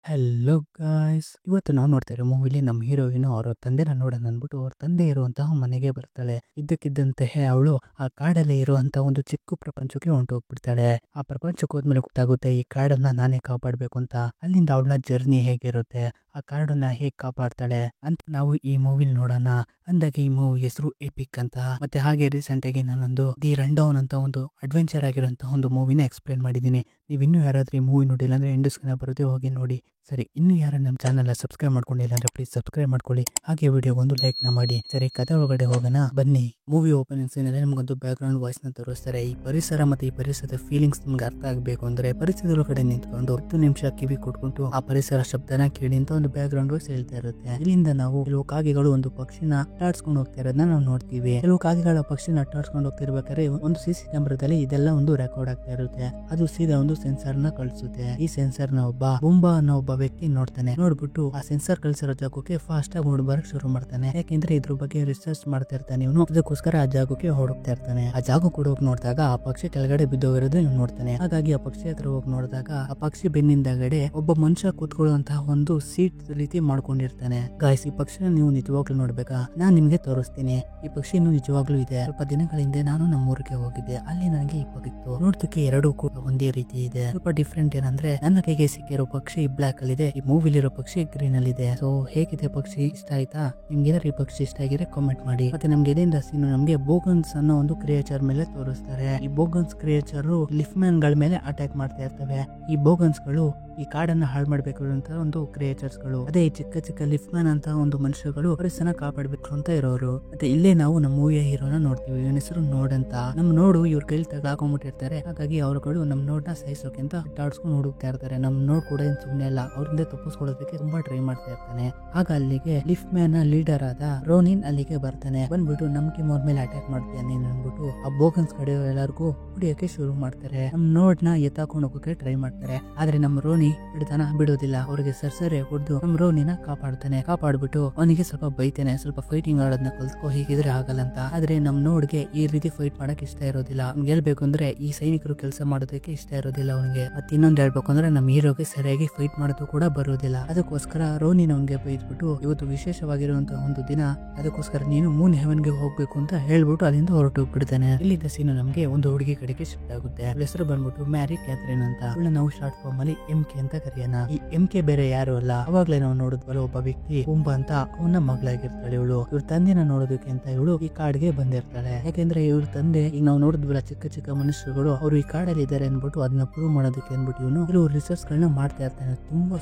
Hello guys, ಇವತ್ತು ನಾವು ನೋಡ್ತಾ ಇರೋ ಮೂವಿಲಿ ನಮ್ಮ ಹೀರೋಯಿನ್ ಅವರ ತಂದೆನ ನೋಡೋಣ ಅಂದ್ಬಿಟ್ಟು ಅವ್ರ ತಂದೆ ಇರುವಂತಹ ಮನೆಗೆ ಬರ್ತಾಳೆ. ಇದ್ದಕ್ಕಿದ್ದಂತೆ ಅವಳು ಆ ಕಾಡಲ್ಲಿ ಇರುವಂತಹ ಒಂದು ಚಿಕ್ಕ ಪ್ರಪಂಚಕ್ಕೆ ಹೊಂಟೋಗ್ಬಿಡ್ತಾಳೆ. ಆ ಪ್ರಪಂಚಕ್ಕೆ ಹೋದ್ಮೇಲೆ ಗೊತ್ತಾಗುತ್ತೆ ಈ ಕಾಡನ್ನ ನಾನೇ ಕಾಪಾಡಬೇಕು ಅಂತ. ಅಲ್ಲಿಂದ ಅವಳ ಜರ್ನಿ ಹೇಗಿರುತ್ತೆ, ಆ ಕಾಡನ್ನ ಹೇಗೆ ಕಾಪಾಡ್ತಾಳೆ ಅಂತ ನಾವು ಈ ಮೂವಿಲಿ ನೋಡೋಣ. ಅಂದಾಗ ಈ ಮೂವಿ ಹೆಸರು ಎಪಿಕ್ ಅಂತ. ಮತ್ತೆ ಹಾಗೆ ರೀಸೆಂಟ್ ಆಗಿ ನಾನೊಂದು ದಿ ರನ್ ಡೌನ್ ಅಂತ ಒಂದು ಅಡ್ವೆಂಚರ್ ಆಗಿರುವಂತಹ ಒಂದು ಮೂವಿನ ಎಕ್ಸ್ಪ್ಲೇನ್ ಮಾಡಿದ್ದೀನಿ. ನೀವು ಇನ್ನೂ ಯಾರಾದ್ರೂ ಈ ಮೂವಿ ನೋಡಿಲ್ಲ ಅಂದ್ರೆ ಎಂಡ್ ಸ್ಕ್ರೀನ್ ಬರುತ್ತೆ, ಹೋಗಿ ನೋಡಿ. ಸರಿ, ಇನ್ನು ಯಾರು ನಮ್ಮ ಚಾನಲ್ ಸಬ್ಸ್ಕ್ರೈಬ್ ಮಾಡ್ಕೊಂಡಿಲ್ಲ ಅಂದ್ರೆ ಪ್ಲೀಸ್ ಸಬ್ಸ್ಕ್ರೈಬ್ ಮಾಡ್ಕೊಳ್ಳಿ. ಹಾಗೆ ವಿಡಿಯೋ ಒಂದು ಲೈಕ್ ನ ಮಾಡಿ. ಸರಿ, ಕಥೆ ಒಳಗಡೆ ಹೋಗೋಣ ಬನ್ನಿ. ಮೂವಿ ಓಪನಿಂಗ್ ಸೀನ್ ಅಲ್ಲಿ ನಮಗೊಂದು ಬ್ಯಾಕ್ ಗ್ರೌಂಡ್ ವಾಯ್ಸ್ ನ ತೋರಿಸ್ತಾರೆ. ಈ ಪರಿಸರ ಮತ್ತೆ ಈ ಪರಿಸರದ ಫೀಲಿಂಗ್ಸ್ ನಿಮ್ಗೆ ಅರ್ಥ ಆಗಬೇಕು ಅಂದ್ರೆ ಪರಿಸರದ ಒಳಗಡೆ ನಿಂತ್ಕೊಂಡು 10 ನಿಮಿಷ ಕಿವಿ ಕೊಟ್ಕೊಂಡು ಆ ಪರಿಸರ ಶಬ್ದನ ಕೇಳಿ ಅಂತ ಒಂದು ಬ್ಯಾಕ್ ಗ್ರೌಂಡ್ ವಾಯ್ಸ್ ಹೇಳ್ತಾ ಇರುತ್ತೆ. ಇಲ್ಲಿಂದ ನಾವು ಕೆಲವು ಕಾಗೆಗಳು ಒಂದು ಪಕ್ಷಿನ ಅಟ್ಟಾಡ್ಸ್ಕೊಂಡು ಹೋಗ್ತಾ ಇರೋದನ್ನ ನಾವು ನೋಡ್ತೀವಿ. ಕೆಲವು ಕಾಗೆಗಳ ಪಕ್ಷಿನ ಅಟ್ಟಾಡ್ಸ್ಕೊಂಡು ಹೋಗ್ತಿರ್ಬೇಕಾದ್ರೆ ಒಂದು ಸಿಸಿ ಕ್ಯಾಮ್ರಾದಲ್ಲಿ ಇದೆಲ್ಲ ಒಂದು ರೆಕಾರ್ಡ್ ಆಗ್ತಾ ಇರುತ್ತೆ. ಅದು ಸೀದಾ ಒಂದು ಸೆನ್ಸರ್ ನ ಕಳಿಸುತ್ತೆ. ಈ ಸೆನ್ಸರ್ ನ ಬುಂಬಾ ಅನ್ನೋ ಒಬ್ಬ ವ್ಯಕ್ತಿ ನೋಡ್ತಾನೆ. ನೋಡ್ಬಿಟ್ಟು ಆ ಸೆನ್ಸರ್ ಕಳಿಸಿರೋ ಜಾಗಕ್ಕೆ ಫಾಸ್ಟ್ ಆಗಿ ಓಡಬರಕ್ ಶುರು ಮಾಡ್ತಾನೆ. ಯಾಕೆಂದ್ರೆ ಇದ್ರ ಬಗ್ಗೆ ರಿಸರ್ಚ್ ಮಾಡ್ತಾ ಇರ್ತಾನೆ ಇವನು. ಅದಕ್ಕೋಸ್ಕರ ಆ ಜಾಗಕ್ಕೆ ಹೊರಡ್ತಾ ಇರ್ತಾನೆ. ಆ ಜಾಗ ಕೂಡ ಹೋಗಿ ನೋಡಿದಾಗ ಆ ಪಕ್ಷಿ ಕೆಳಗಡೆ ಬಿದ್ದೋಗಿರೋದು ಇವ್ನು ನೋಡ್ತಾನೆ. ಹಾಗಾಗಿ ಆ ಪಕ್ಷಿ ಹತ್ರ ಹೋಗಿ ನೋಡಿದಾಗ ಆ ಪಕ್ಷಿ ಬೆನ್ನಿಂದಗಡೆ ಒಬ್ಬ ಮನುಷ್ಯ ಕೂತ್ಕೊಳ್ಳುವಂತಹ ಒಂದು ಸೀಟ್ ರೀತಿ ಮಾಡ್ಕೊಂಡಿರ್ತಾನೆ. ಗಾಯ್ಸ್, ಈ ಪಕ್ಷಿನ ನೀವು ನಿಜವಾಗ್ಲೂ ನೋಡ್ಬೇಕಾ? ನಾನ್ ನಿಮ್ಗೆ ತೋರಿಸ್ತೀನಿ. ಈ ಪಕ್ಷಿ ಇನ್ನು ನಿಜವಾಗ್ಲೂ ಇದೆ. ಸ್ವಲ್ಪ ದಿನಗಳ ಹಿಂದೆ ನಾನು ನಮ್ಮೂರಿಗೆ ಹೋಗಿದ್ದೆ. ಅಲ್ಲಿ ನನಗೆ ಈ ಪಕ್ಷಿ ನೋಡ್ತಕ್ಕೆ ಎರಡೂ ಕೂಡ ಒಂದೇ ರೀತಿ ಇದೆ. ಸ್ವಲ್ಪ ಡಿಫ್ರೆಂಟ್ ಏನಂದ್ರೆ ನನ್ನ ಕೈಗೆ ಸಿಕ್ಕಿರೋ ಪಕ್ಷಿ ಬ್ಲಾಕ್ ಅಲ್ಲಿ ಇದೆ, ಈ ಮೂವಿಲಿರೋ ಪಕ್ಷಿ ಗ್ರೀನ್ ಅಲ್ಲಿ ಇದೆ. ಸೊ ಹೇಗಿದೆ ಪಕ್ಷಿ? ಇಷ್ಟ ಆಯ್ತಾ? ನಿಮ್ಗೆ ಏನಾದ್ರು ಈ ಪಕ್ಷಿ ಇಷ್ಟ ಆಗಿದ್ರೆ ಕಾಮೆಂಟ್ ಮಾಡಿ. ಮತ್ತೆ ನಮ್ಗೆ ಎದೆಯಿಂದ ಸೀನು ನಮ್ಗೆ ಬೋಗನ್ಸ್ ಅನ್ನೋ ಒಂದು ಕ್ರಿಯೇಚರ್ ಮೇಲೆ ತೋರಿಸ್ತಾರೆ. ಈ ಬೋಗನ್ಸ್ ಕ್ರಿಯೇಚರ್ ಲಿಫ್ಟ್ ಮ್ಯಾನ್ ಗಳ ಮೇಲೆ ಅಟ್ಯಾಕ್ ಮಾಡ್ತಾ ಇರ್ತವೆ. ಈ ಬೋಗನ್ಸ್ ಗಳು ಈ ಕಾಡನ್ನ ಹಾಳು ಮಾಡ್ಬೇಕು ಅಂತ ಒಂದು ಕ್ರಿಯೇಚರ್ಸ್ ಗಳು. ಅದೇ ಈ ಚಿಕ್ಕ ಚಿಕ್ಕ ಲಿಫ್ಟ್ ಮ್ಯಾನ್ ಅಂತ ಒಂದು ಮನುಷ್ಯಗಳು ಪರಿಸರ ಕಾಪಾಡ್ಬೇಕು ಅಂತ ಇರೋರು. ಮತ್ತೆ ಇಲ್ಲೇ ನಾವು ನಮ್ಮ ಮೂವಿಯ ಹೀರೋನ ನೋಡ್ತೀವಿ. ಇವನ ಹೆಸರು ನೋಡ್ ಅಂತ. ನಮ್ ನೋಡು ಇವ್ರ ಕೈಲಿ ತಗೊಂಡ್ಬಿಟ್ಟಿರ್ತಾರೆ. ಹಾಗಾಗಿ ಅವ್ರುಗಳು ನಮ್ ನೋಡ್ನ ಸಾಯಿಸೋಕೆ ಅಂತ ಅಟ್ಟಾಡ್ಸ್ಕೊಂಡು ಹುಡುಕ್ತಾ ಇರ್ತಾರೆ. ನಮ್ ನೋಡ್ ಕೂಡ ಏನ್ ಸುಮ್ನೆ ಇಲ್ಲ, ಅವ್ರಿಂದ ತಪ್ಪಿಸ್ಕೊಳ್ಳೋದಕ್ಕೆ ತುಂಬಾ ಟ್ರೈ ಮಾಡ್ತಾ ಇರ್ತಾನೆ. ಆಗ ಅಲ್ಲಿಗೆ ಲಿಫ್ಟ್ ಮ್ಯಾನ್ ನ ಲೀಡರ್ ಆದ ರೋನಿನ್ ಅಲ್ಲಿಗೆ ಬರ್ತಾನೆ. ಬಂದ್ಬಿಟ್ಟು ನಮ್ ಕಿಮ್ ಅವ್ರ ಮೇಲೆ ಅಟ್ಯಾಕ್ ಮಾಡ್ತಾನೆ ಅಂದ್ಬಿಟ್ಟು ಆ ಬೋಗನ್ಸ್ ಕಡೆ ಎಲ್ಲರಿಗೂ ಹೊಡಿಯೋಕೆ ಶುರು ಮಾಡ್ತಾರೆ. ನಮ್ ನೋಡ್ನ ಎತ್ತಾಕೊಂಡು ಹೋಗೋಕೆ ಟ್ರೈ ಮಾಡ್ತಾರೆ. ಆದ್ರೆ ನಮ್ ರೋನಿ ಬಿಡ್ತಾನ ಬಿಡೋದಿಲ್ಲ. ಅವ್ರಿಗೆ ಸರ್ಸರಿ ಹೊಡೆದು ನಮ್ ರೋನಿನ ಕಾಪಾಡ್ಬಿಟ್ಟು ಅವನಿಗೆ ಸ್ವಲ್ಪ ಬೈತಾನೆ. ಸ್ವಲ್ಪ ಫೈಟಿಂಗ್ ಆಡೋದನ್ನ ಕಲ್ತ್ಕೋ, ಹೀಗಿದ್ರೆ ಆಗಲ್ಲ ಅಂತ. ಆದ್ರೆ ನಮ್ ನೋಡ್ಗೆ ಈ ರೀತಿ ಫೈಟ್ ಮಾಡಕ್ ಇಷ್ಟ ಇರೋದಿಲ್ಲ. ಅವ್ನಿಗೆ ಹೇಳ್ಬೇಕು ಅಂದ್ರೆ ಈ ಸೈನಿಕರು ಕೆಲಸ ಮಾಡೋದಕ್ಕೆ ಇಷ್ಟ ಇರೋದಿಲ್ಲ ಅವನಿಗೆ. ಮತ್ತೆ ಇನ್ನೊಂದು ಹೇಳ್ಬೇಕು ಅಂದ್ರೆ ನಮ್ ಹೀರೋಗೆ ಸರಿಯಾಗಿ ಫೈಟ್ ಮಾಡೋದು ಕೂಡ ಬರೋದಿಲ್ಲ. ಅದಕ್ಕೋಸ್ಕರ ರೋನಿನ ಅವನಿಗೆ ಬೈದ್ಬಿಟ್ಟು ಇವತ್ತು ವಿಶೇಷವಾಗಿರುವಂತಹ ಒಂದು ದಿನ, ಅದಕ್ಕೋಸ್ಕರ ನೀನು ಮೂನ್ ಹೆವನ್ ಗೆ ಹೋಗ್ಬೇಕು ಅಂತ ಹೇಳ್ಬಿಟ್ಟು ಅಲ್ಲಿಂದ ಹೊರಟು ಬಿಡ್ತಾನೆ. ಇಲ್ಲಿದ್ದ ಸೀನು ನಮ್ಗೆ ಒಂದು ಹುಡುಗಿ ಕಡೆಗೆ ಶಿಫ್ಟ್ ಆಗುತ್ತೆ. ಹೆಸರು ಬಂದ್ಬಿಟ್ಟು ಮ್ಯಾರಿ ಕ್ಯಾಥರಿನ್ ಅಂತ. ನಾವು ಶಾರ್ಟ್ ಫಾರ್ಮ್ ಅಲ್ಲಿ MK ಅಂತ ಕರೆಯೋಣ. ಈ MK ಬೇರೆ ಯಾರು ಅಲ್ಲ, ಅವಾಗ್ಲೇ ನಾವು ನೋಡಿದ್ವಲ್ಲ ಒಬ್ಬ ವ್ಯಕ್ತಿ ಬುಂಬಾ ಅಂತ, ಅವನ ಮಗಳಾಗಿರ್ತಾಳೆ ಇವಳು. ಇವ್ರ ತಂದೆನ ನೋಡೋದಕ್ಕೆ ಅಂತ ಇವಳು ಈ ಕಾಡ್ಗೆ ಬಂದಿರ್ತಾಳೆ. ಯಾಕೆಂದ್ರೆ ಇವ್ರ ತಂದೆ ಈಗ ನಾವು ನೋಡಿದ್ವಲ್ಲ ಚಿಕ್ಕ ಚಿಕ್ಕ ಮನುಷ್ಯರುಗಳು ಅವರು ಈ ಕಾಡಲ್ಲಿ ಇದ್ದಾರೆ ಅನ್ಬಿಟ್ಟು ಅದನ್ನ ಪ್ರೂವ್ ಮಾಡೋದಕ್ಕೆ ಅನ್ಬಿಟ್ಟು ಇವನು ಕೆಲವು ರಿಸರ್ಚ್ ಗಳನ್ನ ಮಾಡ್ತಾ ಇರ್ತಾನೆ.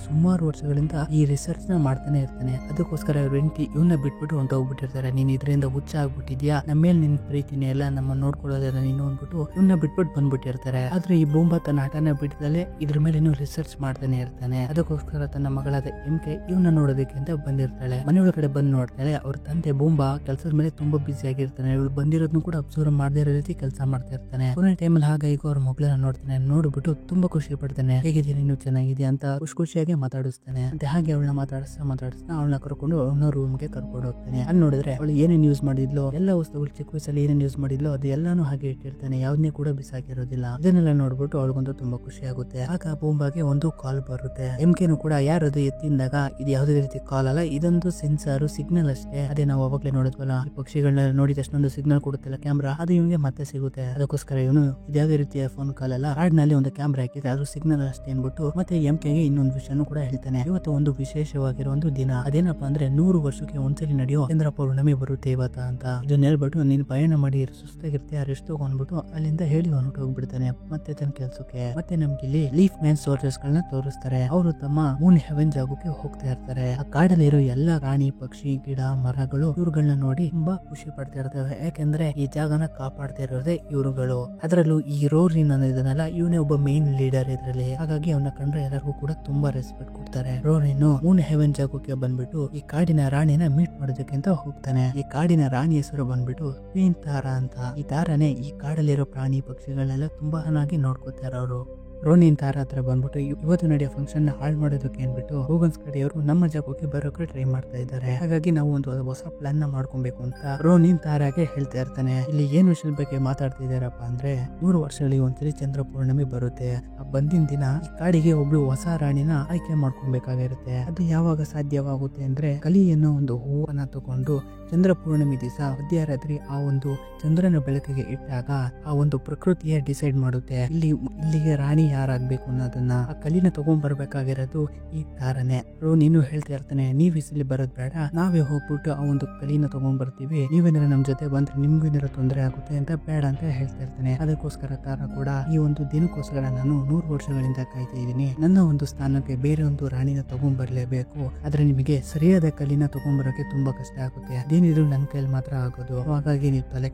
ಸುಮಾರು ವರ್ಷಗಳಿಂದ ಈ ರಿಸರ್ಚ್ ನ ಮಾಡ್ತಾನೆ ಇರ್ತಾನೆ. ಅದಕ್ಕೋಸ್ಕರ ಇವ್ರ ಹೆಂಡತಿ ಇವನ್ನ ಬಿಟ್ಬಿಟ್ಟು ಹೊಂಟೋಗ್ಬಿಟ್ಟಿರ್ತಾರೆ. ನೀನ್ ಇದರಿಂದ ಹುಚ್ಚ ಆಗ್ಬಿಟ್ಟಿದ್ಯಾ, ನಮ್ಮ ಮೇಲೆ ನಿನ್ ಪ್ರೀತಿನೇ ಎಲ್ಲ, ನಮ್ಮ ನೋಡ್ಕೊಳ್ಳೋದೆಲ್ಲ ನೀನು ಅಂದ್ಬಿಟ್ಟು ಇವನ್ನ ಬಿಟ್ಬಿಟ್ಟು ಬಂದ್ಬಿಟ್ಟಿರ್ತಾರೆ. ಆದ್ರೆ ಈ ಬುಂಬಾ ತನ್ನ ಆಟನ ಬಿಟ್ಟದಲ್ಲೇ ಇದ್ರ ಮೇಲೆ ಇನ್ನೂ ರಿಸರ್ಚ್ ಮಾಡ್ತಾನೆ ಇರ್ತಾನೆ. ಅದಕ್ಕೋಸ್ಕರ ತನ್ನ ಮಗಳಾದ MK ಇವನ್ನ ನೋಡೋದಕ್ಕೆ ಅಂತ ಬಂದಿರ್ತಾಳೆ. ಮನೆಯೊಳಗಡೆ ಬಂದು ನೋಡ್ತಾಳೆ. ಅವ್ರ ತಂದೆ ಬುಂಬಾ ಕೆಲಸದ ಮೇಲೆ ತುಂಬಾ ಬಿಸಿ ಆಗಿರ್ತಾನೆ. ಇವಳು ಬಂದಿರೋದನ್ನು ಕೂಡ ಅಬ್ಸರ್ವ್ ಮಾಡದೇ ಇರೋ ರೀತಿ ಕೆಲಸ ಮಾಡ್ತಾ ಇರ್ತಾನೆ. ಕೊನೆ ಟೈಮಲ್ಲಿ ಹಾಗೆ ಈಗ ಅವ್ರ ಮಗಳನ್ನ ನೋಡ್ತಾನೆ. ನೋಡ್ಬಿಟ್ಟು ತುಂಬಾ ಖುಷಿ ಪಡ್ತಾನೆ. ಹೇಗಿದೆಯಾ ನೀನು, ಚೆನ್ನಾಗಿದ್ಯಾ ಅಂತ ಖುಷಿಯಾಗಿ ಮಾತಾಡಿಸ್ತಾನೆ. ಮತ್ತೆ ಹಾಗೆ ಅವಳನ್ನ ಮಾತಾಡಿಸ್ತಾ ಅವಳನ್ನ ಕರ್ಕೊಂಡು ಅವನ ರೂಮ್ಗೆ ಕರ್ಕೊಂಡು ಹೋಗ್ತಾನೆ. ಅಲ್ಲಿ ನೋಡಿದ್ರೆ ಅವಳು ಏನೇನ್ ಯೂಸ್ ಮಾಡಿದ್ಲು, ಎಲ್ಲ ವಸ್ತುಗಳು ಚಿಕ್ಕ ವಯಸ್ಸಲ್ಲಿ ಏನೇನ್ ಯೂಸ್ ಮಾಡಿದ್ಲು ಅದು ಎಲ್ಲಾನು ಹಾಗೆ ಇಟ್ಟಿರ್ತಾನೆ. ಯಾವ್ದನ್ನೇ ಕೂಡ ಬಿಸಾಕಿರೋದಿಲ್ಲ. ಇದನ್ನೆಲ್ಲ ನೋಡ್ಬಿಟ್ಟು ಅವಳಿಗೊಂದು ತುಂಬಾ ಖುಷಿ ಆಗುತ್ತೆ. ಆಗ ಬೂಂಬಾಗೆ ಒಂದು ಕಾಲ್ ಬರುತ್ತೆ. MKನು ಕೂಡ ಯಾರದು ಎತ್ತಿಂದಾಗ ಇದು ಯಾವುದೇ ರೀತಿ ಕಾಲ್ ಅಲ್ಲ, ಇದೊಂದು ಸೆನ್ಸಾರ್ ಸಿಗ್ನಲ್ ಅಷ್ಟೇ. ಅದೇ ನಾವು ಅವಾಗ್ಲೇ ನೋಡಿದ್ವಲ್ಲ ಈ ಪಕ್ಷಿಗಳನ್ನ ನೋಡಿದ ಅಷ್ಟೊಂದು ಸಿಗ್ನಲ್ ಕೊಡುತ್ತಿಲ್ಲ ಕ್ಯಾಮ್ರಾ, ಅದು ಇವನಿಗೆ ಮತ್ತೆ ಸಿಗುತ್ತೆ. ಅದಕ್ಕೋಸ್ಕರ ಇವನು ಇದ್ಯಾವುದೇ ರೀತಿಯ ಫೋನ್ ಕಾಲ್ ಅಲ್ಲ, ಕಾಡ್ನಲ್ಲಿ ಒಂದು ಕ್ಯಾಮ್ರಾ ಹಾಕಿದ್ರೆ ಅದು ಸಿಗ್ನಲ್ ಅಷ್ಟೇ ಅನ್ಬಿಟ್ಟು ಮತ್ತೆ MKಗೆ ಇನ್ನೊಂದು ವಿಷಯನೂ ಕೂಡ ಹೇಳ್ತಾನೆ. ಇವತ್ತು ಒಂದು ವಿಶೇಷವಾಗಿರೋ ಒಂದು ದಿನ. ಅದೇನಪ್ಪ ಅಂದ್ರೆ 100 ವರ್ಷಕ್ಕೆ ಒಂದ್ಸಲಿ ನಡೆಯೋ ಚಂದ್ರ ಪೌರ್ಣಮಿ ಬರುತ್ತೆ ಇವತ್ತ ಅಂತ. ಇದನ್ನ ಹೇಳ್ಬಿಟ್ಟು ನೀನು ಪಯಣ ಮಾಡಿ ಸುಸ್ತಾಗಿರ್ತೀಯ, ರೆಸ್ಟ್ ತಗೊಂಡ್ಬಿಟ್ಟು ಅಲ್ಲಿಂದ ಹೇಳಿ ಹೊರಟು ಹೋಗ್ಬಿಡ್ತಾನೆ ಮತ್ತೆ ತನ್ನ ಕೆಲ್ಸಕ್ಕೆ. ಮತ್ತೆ ನಮ್ಗೆ ಇಲ್ಲಿ ಲೀಫ್ ಮ್ಯಾನ್ ಸೋಲ್ಜರ್ಸ್ ಗಳನ್ನ ತೋರಿಸ್ತಾರೆ. ಅವರು ತಮ್ಮ ಮೂನ್ ಹೆವೆನ್ ಜಾಗಕ್ಕೆ ಹೋಗ್ತಾ ಇರ್ತಾರೆ. ಆ ಕಾಡಲ್ಲಿರೋ ಎಲ್ಲಾ ಪ್ರಾಣಿ ಪಕ್ಷಿ ಗಿಡ ಮರಗಳು ಇವ್ರುಗಳನ್ನ ನೋಡಿ ತುಂಬಾ ಖುಷಿ ಪಡ್ತಾ ಇರ್ತವೆ. ಯಾಕೆಂದ್ರೆ ಈ ಜಾಗನ ಕಾಪಾಡ್ತಾ ಇರೋದೇ ಇವ್ರುಗಳು. ಅದರಲ್ಲೂ ಈ ರೋರಿನ್ ಅನ್ನೋದನ್ನಲ್ಲ, ಇವನೇ ಒಬ್ಬ ಮೇನ್ ಲೀಡರ್ ಇದ್ರಲ್ಲಿ. ಹಾಗಾಗಿ ಅವನ ಕಂಡ್ರೆ ಎಲ್ಲರಿಗೂ ಕೂಡ ತುಂಬಾ ರೆಸ್ಪೆಕ್ಟ್ ಕೊಡ್ತಾರೆ. ರೋರಿನ್ ಮೂನ್ ಹೆವೆನ್ ಜಾಗಕ್ಕೆ ಬಂದ್ಬಿಟ್ಟು ಈ ಕಾಡಿನ ರಾಣಿನ ಮೀಟ್ ಮಾಡೋದಕ್ಕೆ ಅಂತ ಹೋಗ್ತಾನೆ. ಈ ಕಾಡಿನ ರಾಣಿ ಹೆಸರು ಬಂದ್ಬಿಟ್ಟು ಕ್ವೀನ್ ತಾರಾ ಅಂತ. ಈ ತಾರಾನೇ ಈ ಕಾಡಲ್ಲಿರೋ ಪ್ರಾಣಿ ಪಕ್ಷಿಗಳನ್ನೆಲ್ಲ ತುಂಬಾ ಚೆನ್ನಾಗಿ ನೋಡ್ಕೋತಾರೆ ಅವರು. ರೋನಿನ್ ತಾರ ಹತ್ರ ಬಂದ್ಬಿಟ್ಟು ಇವತ್ತು ನಡೆಯೋ ಫಂಕ್ಷನ್ ನ ಹಾಳು ಮಾಡೋದಕ್ಕೆ ಅಂದ್ಬಿಟ್ಟು ಹೋಗನ್ಸ್ ಕಡೆಯವರು ನಮ್ಮ ಜಾಗಕ್ಕೆ ಬರೋಕೆ ಟ್ರೈ ಮಾಡ್ತಾ ಇದ್ದಾರೆ. ಹಾಗಾಗಿ ನಾವು ಒಂದು ಹೊಸ ಪ್ಲಾನ್ ನ ಮಾಡ್ಕೊಬೇಕು ಅಂತ ರೋನಿನ್ ತಾರಾಗೆ ಹೇಳ್ತಾ ಇರ್ತಾನೆ. ಇಲ್ಲಿ ಏನು ವಿಷಯದ ಬಗ್ಗೆ ಮಾತಾಡ್ತಾ ಇದಾರಪ್ಪ ಅಂದ್ರೆ 100 ವರ್ಷದಲ್ಲಿ ಒಂದ್ಸರಿ ಚಂದ್ರ ಪೌರ್ಣಮಿ ಬರುತ್ತೆ. ಆ ಬಂದಿನ ದಿನ ಈ ಕಾಡಿಗೆ ಒಬ್ಳು ಹೊಸ ರಾಣಿನ ಆಯ್ಕೆ ಮಾಡ್ಕೊಬೇಕಾಗಿರುತ್ತೆ. ಅದು ಯಾವಾಗ ಸಾಧ್ಯವಾಗುತ್ತೆ ಅಂದ್ರೆ ಕಲಿ ಅನ್ನೋ ಒಂದು ಹೂವನ್ನ ತಗೊಂಡು ಚಂದ್ರ ಪೌರ್ಣಮಿ ದಿವಸ ಮಧ್ಯರಾತ್ರಿ ಆ ಒಂದು ಚಂದ್ರನ ಬೆಳಕಿಗೆ ಇಟ್ಟಾಗ ಆ ಒಂದು ಪ್ರಕೃತಿಯೇ ಡಿಸೈಡ್ ಮಾಡುತ್ತೆ ಇಲ್ಲಿಗೆ ರಾಣಿ ಯಾರಾಗ್ಬೇಕು ಅನ್ನೋದನ್ನ. ಆ ಕಲಿನ ತಗೊಂಡ್ ಬರ್ಬೇಕಾಗಿರೋದು ಈ ತಾರನೆ. ನೀನು ಹೇಳ್ತಾ ಇರ್ತಾನೆ, ನೀವ್ ಇಸಲಿ ಬರೋದ್ ಬೇಡ, ನಾವೇ ಹೋಗ್ಬಿಟ್ಟು ಆ ಒಂದು ಕಲಿನ ತಗೊಂಡ್ ಬರ್ತೀವಿ, ನೀವೇನಾರ ನಮ್ ಜೊತೆ ಬಂದ್ರೆ ನಿಮ್ಗೂ ಏನಾರ ತೊಂದರೆ ಆಗುತ್ತೆ ಅಂತ ಬೇಡ ಅಂತ ಹೇಳ್ತಾ ಇರ್ತಾನೆ. ಅದಕ್ಕೋಸ್ಕರ ತಾರ ಕೂಡ ಈ ಒಂದು ದಿನಕ್ಕೋಸ್ಕರ ನಾನು 100 ವರ್ಷಗಳಿಂದ ಕಾಯ್ತಾ ಇದ್ದೀನಿ, ನನ್ನ ಒಂದು ಸ್ಥಾನಕ್ಕೆ ಬೇರೆ ಒಂದು ರಾಣಿನ ತಗೊಂಡ್ ಬರ್ಲೇಬೇಕು, ಆದ್ರೆ ನಿಮಗೆ ಸರಿಯಾದ ಕಲಿನ ತಗೊಂಡ್ ಬರೋಕೆ ತುಂಬಾ ಕಷ್ಟ ಆಗುತ್ತೆ, ಅದೇನಿದ್ರು ನನ್ನ ಕೈಲಿ ಮಾತ್ರ ಆಗೋದು, ಹಾಗಾಗಿ ನೀವು ತಲೆ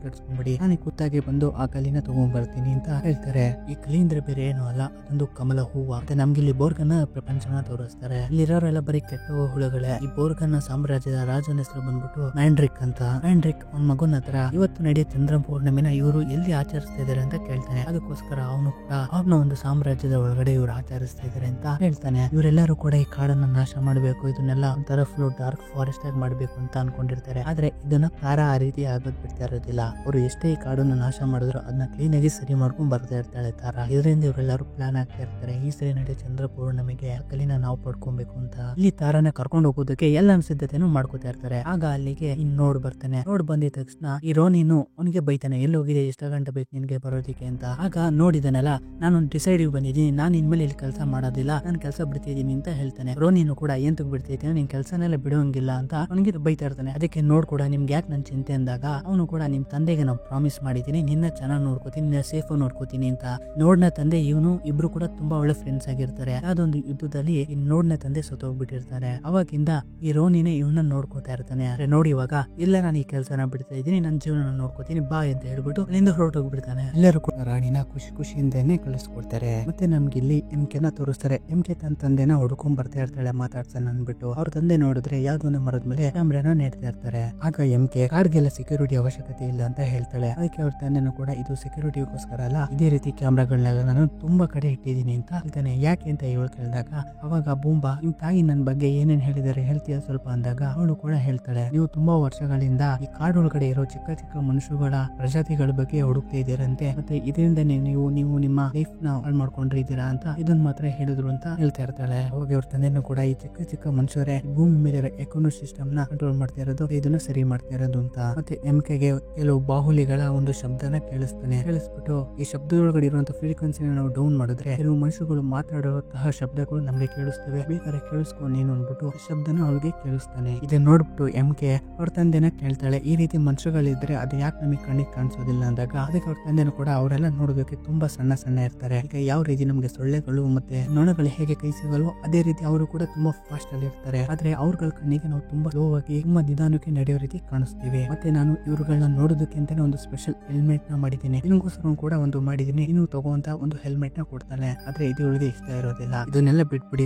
ಕೆಡಿಸ್ಕೊಂಡ್ಬಿಡಿ, ನಾನು ಕೂತಾಗೆ ಬಂದು ಆ ಕಲಿನ ತಗೊಂಡ್ ಬರ್ತೀನಿ ಅಂತ ಹೇಳ್ತಾರೆ. ಈ ಕಲಿ ಅಂದ್ರೆ ಬೇರೆ ಏನು ಅಲ್ಲ, ಅದೊಂದು ಕಮಲ ಹೂವ. ಮತ್ತೆ ನಮ್ಗೆ ಇಲ್ಲಿ ಬೋರ್ಗನ ಪ್ರಪಂಚನ ತೋರಿಸ್ತಾರೆ. ಇಲ್ಲಿರೋರೆಲ್ಲ ಬರೀ ಕೆಟ್ಟ ಹುಳುಗಳೇ. ಈ ಬೋರ್ಗನ ಸಾಮ್ರಾಜ್ಯದ ರಾಜನ ಹೆಸರು ಬಂದ್ಬಿಟ್ಟು ಮ್ಯಾಂಡ್ರಿಕ್ ಅಂತ. ಮ್ಯಾಂಡ್ರಿಕ್ ಅವ್ನ ಮಗನ ಹತ್ರ ಇವತ್ತು ನಡೆಯೋ ಚಂದ್ರ ಪೌರ್ಣಮಿನ ಇವರು ಎಲ್ಲಿ ಆಚರಿಸ್ತಾ ಇದಾರೆ ಅಂತ ಕೇಳ್ತಾನೆ. ಅದಕ್ಕೋಸ್ಕರ ಅವನು ಕೂಡ ಅವನ ಒಂದು ಸಾಮ್ರಾಜ್ಯದ ಒಳಗಡೆ ಇವ್ರು ಆಚರಿಸ್ತಾ ಇದಾರೆ ಅಂತ ಹೇಳ್ತಾನೆ. ಇವರೆಲ್ಲರೂ ಕೂಡ ಈ ಕಾಡನ್ನ ನಾಶ ಮಾಡಬೇಕು, ಇದನ್ನೆಲ್ಲ ಒಂಥರ ಫುಲ್ ಡಾರ್ಕ್ ಫಾರೆಸ್ಟ್ ಆಗಿ ಮಾಡ್ಬೇಕು ಅಂತ ಅನ್ಕೊಂಡಿರ್ತಾರೆ. ಆದ್ರೆ ಇದನ್ನ ತಾರ ಆ ರೀತಿ ಆಗೋದ್ ಬಿಡ್ತಾ ಇರೋದಿಲ್ಲ. ಅವರು ಎಷ್ಟೇ ಈ ಕಾಡನ್ನು ನಾಶ ಮಾಡಿದ್ರು ಅದನ್ನ ಕ್ಲೀನ್ ಆಗಿ ಸರಿ ಮಾಡ್ಕೊಂಡ್ ಬರ್ತಾ ಇರ್ತಾಳೆ ತಾರ. ಇದರಿಂದ ಇವರೆಲ್ಲರೂ ಪ್ಲಾನ್ ಆಗ್ತಾ ಇರ್ತಾರೆ, ಈ ಸರಿ ನಡೆಯೋ ಚಂದ್ರ ಪೌರ್ಣಮಿಗೆ ಆ ಕಲಿನ ನಾವು ಪಡ್ಕೊಬೇಕು ಅಂತ. ಇಲ್ಲಿ ತಾರನ ಕರ್ಕೊಂಡು ಹೋಗೋದಕ್ಕೆ ಎಲ್ಲ ಸಿದ್ಧತೆನೂ ಮಾಡ್ಕೋತಾ ಇರ್ತಾರೆ. ಆಗ ಅಲ್ಲಿಗೆ ನೋಡ್ ಬರ್ತಾನೆ. ನೋಡ್ ಬಂದಿದ ತಕ್ಷಣ ಈ ರೋನಿನು ಅವನಿಗೆ ಬೈತಾನೆ, ಎಲ್ಲಿ ಹೋಗಿದೆ, ಎಷ್ಟು ಗಂಟೆ ಬೇಕು ನಿನ್ಗೆ ಬರೋದಿಕ್ಕೆ ಅಂತ. ಆಗ ನೋಡಿದನಲ್ಲ, ನಾನು ಡಿಸೈಡ್ ಬಂದಿದ್ದೀನಿ, ನಾನು ಇನ್ಮೇಲೆ ಇಲ್ಲಿ ಕೆಲಸ ಮಾಡೋದಿಲ್ಲ, ನಾನು ಕೆಲಸ ಬಿಡ್ತಿದ್ದೀನಿ ಅಂತ ಹೇಳ್ತಾನೆ. ರೋನಿನು ಕೂಡ ಏನ್ ಬಿಡ್ತಿದ್ದೀನಿ, ನಿನ್ ಕೆಲಸನೆಲ್ಲ ಬಿಡೋಂಗಿಲ್ಲ ಅಂತ ಅವನಿಗೆ ಬೈತಾ ಇರ್ತಾನೆ. ಅದಕ್ಕೆ ನೋಡ್ ಕೂಡ ನಿಮ್ಗೆ ಯಾಕೆ ನನ್ ಚಿಂತೆ ಅಂದಾಗ ಅವನು ಕೂಡ ನಿಮ್ ತಂದೆಗೆ ನಾವು ಪ್ರಾಮಿಸ್ ಮಾಡಿದೀನಿ, ನಿನ್ನ ಚೆನ್ನಾಗಿ ನೋಡ್ಕೋತೀನಿ, ನಿನ್ನ ಸೇಫ್ ನೋಡ್ಕೋತೀನಿ ಅಂತ. ನೋಡ್ನ ತಂದೆ ಇವನು ಇಬ್ರು ಕೂಡ ತುಂಬಾ ಒಳ್ಳೆ ಫ್ರೆಂಡ್ಸ್ ಆಗಿರ್ತಾರೆ. ಅದೊಂದು ಯುದ್ಧದಲ್ಲಿ ಈ ನೋಡ್ನ ತಂದೆ ಸತ್ತೋಗ್ಬಿಟ್ಟಿರ್ತಾರೆ. ಅವಾಗಿಂದ ಈ ರೋನಿನೇ ಇವನ್ನ ನೋಡ್ಕೋತಾ ಇರ್ತಾನೆ. ನೋಡಿ ಇವಾಗ ಇಲ್ಲ, ನಾನು ಈ ಕೆಲಸನ ಬಿಡ್ತಾ ಇದ್ದೀನಿ, ನನ್ನ ಜೀವನ ನೋಡ್ಕೋತೀನಿ ಬಾ ಅಂತ ಹೇಳ್ಬಿಟ್ಟು ಅಲ್ಲಿಂದ ಹೊರಟೋಗ್ಬಿಡ್ತಾನೆ. ಎಲ್ಲರೂ ಕೂಡ ರಾಣಿನ ಖುಷಿಯಿಂದಾನೆ ಕಳಿಸ್ಕೊಡ್ತಾರೆ. ಮತ್ತೆ ನಮ್ಗೆ ಇಲ್ಲಿ ಎಂಕೆನ ತೋರಿಸ್ತಾರೆ. ಎಂಕೆ ತನ್ನ ತಂದೆನ ಹುಡ್ಕೊಂಡ್ ಬರ್ತಾ ಇರ್ತಾಳೆ ಮಾತಾಡ್ತಾನೆ ಅಂದ್ಬಿಟ್ಟು. ಅವ್ರ ತಂದೆ ನೋಡಿದ್ರೆ ಯಾವ್ದೋ ಒಂದು ಮರದ ಮೇಲೆ ಕ್ಯಾಮ್ರಾನ ನೆಡ್ತಾ ಇರ್ತಾರೆ. ಆಗ ಎಂಕೆ ಕಾರ್ಗೆಲ್ಲ ಸೆಕ್ಯೂರಿಟಿ ಅವಶ್ಯಕತೆ ಇಲ್ಲ ಅಂತ ಹೇಳ್ತಾಳೆ. ಅದಕ್ಕೆ ಅವ್ರ ತಂದೆನೂ ಕೂಡ ಇದು ಸೆಕ್ಯೂರಿಟಿಗೋಸ್ಕರ ಅಲ್ಲ, ಇದೇ ರೀತಿ ಕ್ಯಾಮ್ರಾಗಳನ್ನೆಲ್ಲ ನಾನು ತುಂಬಾ ಕಡೆ ಇಟ್ಟಿದ್ದೀನಿ ಅಂತ ಹೇಳ್ತಾನೆ. ಯಾಕೆ ಅಂತ ಇವಳು ಕೇಳಿದಾಗ ಅವಾಗ ಬೂಂಬಾ ನಿಮ್ ತಾಯಿ ನನ್ನ ಬಗ್ಗೆ ಏನೇನ್ ಹೇಳಿದಾರೆ ಹೇಳ್ತೀಯ ಸ್ವಲ್ಪ ಅಂದಾಗ ಅವಳು ಕೂಡ ಹೇಳ್ತಾಳೆ, ನೀವು ತುಂಬಾ ವರ್ಷಗಳಿಂದ ಈ ಕಾಡೊಳಗಡೆ ಇರೋ ಚಿಕ್ಕ ಚಿಕ್ಕ ಮನುಷ್ಯಗಳ ಪ್ರಜಾತಿಗಳ ಬಗ್ಗೆ ಹುಡುಕ್ತಾ ಇದ್ದೀರಂತೆ, ಮತ್ತೆ ಇದರಿಂದ ನೀವು ನಿಮ್ಮ ಲೈಫ್ ನ ಹಾಳು ಮಾಡ್ಕೊಂಡ್ರಿ ಇದ್ದೀರಾ ಅಂತ ಇದನ್ನ ಮಾತ್ರ ಹೇಳಿದ್ರು ಅಂತ ಹೇಳ್ತಾ ಇರ್ತಾಳೆ. ಅವಾಗ ಅವ್ರ ತಂದೆನೂ ಕೂಡ ಈ ಚಿಕ್ಕ ಚಿಕ್ಕ ಮನುಷ್ಯರೇ ಭೂಮಿ ಮೇಲೆ ಎಕೋನೋ ಸಿಸ್ಟಮ್ ನ ಕಂಟ್ರೋಲ್ ಮಾಡ್ತಾ ಇರೋದು, ಇದನ್ನ ಸರಿ ಮಾಡ್ತಾ ಇರೋದು ಅಂತ. ಮತ್ತೆ ಎಂಕೆಗೆ ಕೆಲವು ಬಾಹುಲಿಗಳ ಒಂದು ಶಬ್ದನ ಕೇಳಿಸ್ಬಿಟ್ಟು ಈ ಶಬ್ದದೊಳಗಡೆ ಇರುವಂತ ಫ್ರೀಕ್ವೆನ್ಸಿನ ನಾವು ಡೌನ್ ಮಾಡಿದ್ರೆ ಕೆಲವು ಮನುಷ್ಯಗಳು ಮಾತಾಡುವಂತಹ ಶಬ್ದಗಳು ನಮ್ಗೆ ಕೇಳಿಸ್ತವೆ, ಬೇಕಾದ್ರೆ ಕೇಳಿಸ್ಕೊಂಡು ನೀನು ಅಂದ್ಬಿಟ್ಟು ಶಬ್ದನ ಅವಳಿಗೆ ಕೇಳಿಸ್ತಾನೆ. ಇದನ್ನ ನೋಡ್ಬಿಟ್ಟು ಎಂಕೆ ಅವ್ರ ತಂದೆನ ಕೇಳ್ತಾಳೆ, ಈ ರೀತಿ ಮನುಷ್ಯಗಳಿದ್ರೆ ಅದು ಯಾಕೆ ನಮಗೆ ಕಣ್ಣಿಗೆ ಕಾಣಿಸೋದಿಲ್ಲ ಅಂದಾಗ ಅದಕ್ಕೆ ಅವ್ರ ತಂದೆನೂ ಕೂಡ ಅವರೆಲ್ಲ ನೋಡೋದಕ್ಕೆ ತುಂಬಾ ಸಣ್ಣ ಇರ್ತಾರೆ. ಈಗ ಯಾವ ರೀತಿ ನಮ್ಗೆ ಸೊಳ್ಳೆಗಳು ಮತ್ತೆ ನೊಣಗಳು ಹೇಗೆ ಕೈ ಸಿಗಲ್ವೋ ಅದೇ ರೀತಿ ಅವರು ಕೂಡ ತುಂಬಾ ಫಾಸ್ಟ್ ಅಲ್ಲಿ ಇರ್ತಾರೆ. ಆದ್ರೆ ಅವ್ರಗಳ ಕಣ್ಣಿಗೆ ನಾವು ತುಂಬಾ ಸ್ಲೋ ಆಗಿ ತುಂಬಾ ನಿಧಾನಕ್ಕೆ ನಡೆಯೋ ರೀತಿ ಕಾಣಿಸ್ತೀವಿ. ಮತ್ತೆ ನಾನು ಇವ್ರುಗಳನ್ನ ನೋಡೋದಕ್ಕೆ ಅಂತಾನೆ ಒಂದು ಸ್ಪೆಷಲ್ ಹೆಲ್ಮೆಟ್ ನ ಮಾಡಿದ್ದೀನಿ, ನಿನ್ಗೋಸ್ಕರ ಕೂಡ ಒಂದು ಮಾಡಿದೀನಿ, ಇನ್ನು ತಗೋಂತ ಒಂದು ಹೆಲ್ಮೆಟ್ ನ ಕೊಡ್ತಾನೆ. ಆದ್ರೆ ಇದು ಇವಳಿಗೆ ಇಷ್ಟ ಇರೋದಿಲ್ಲ. ಇದನ್ನೆಲ್ಲ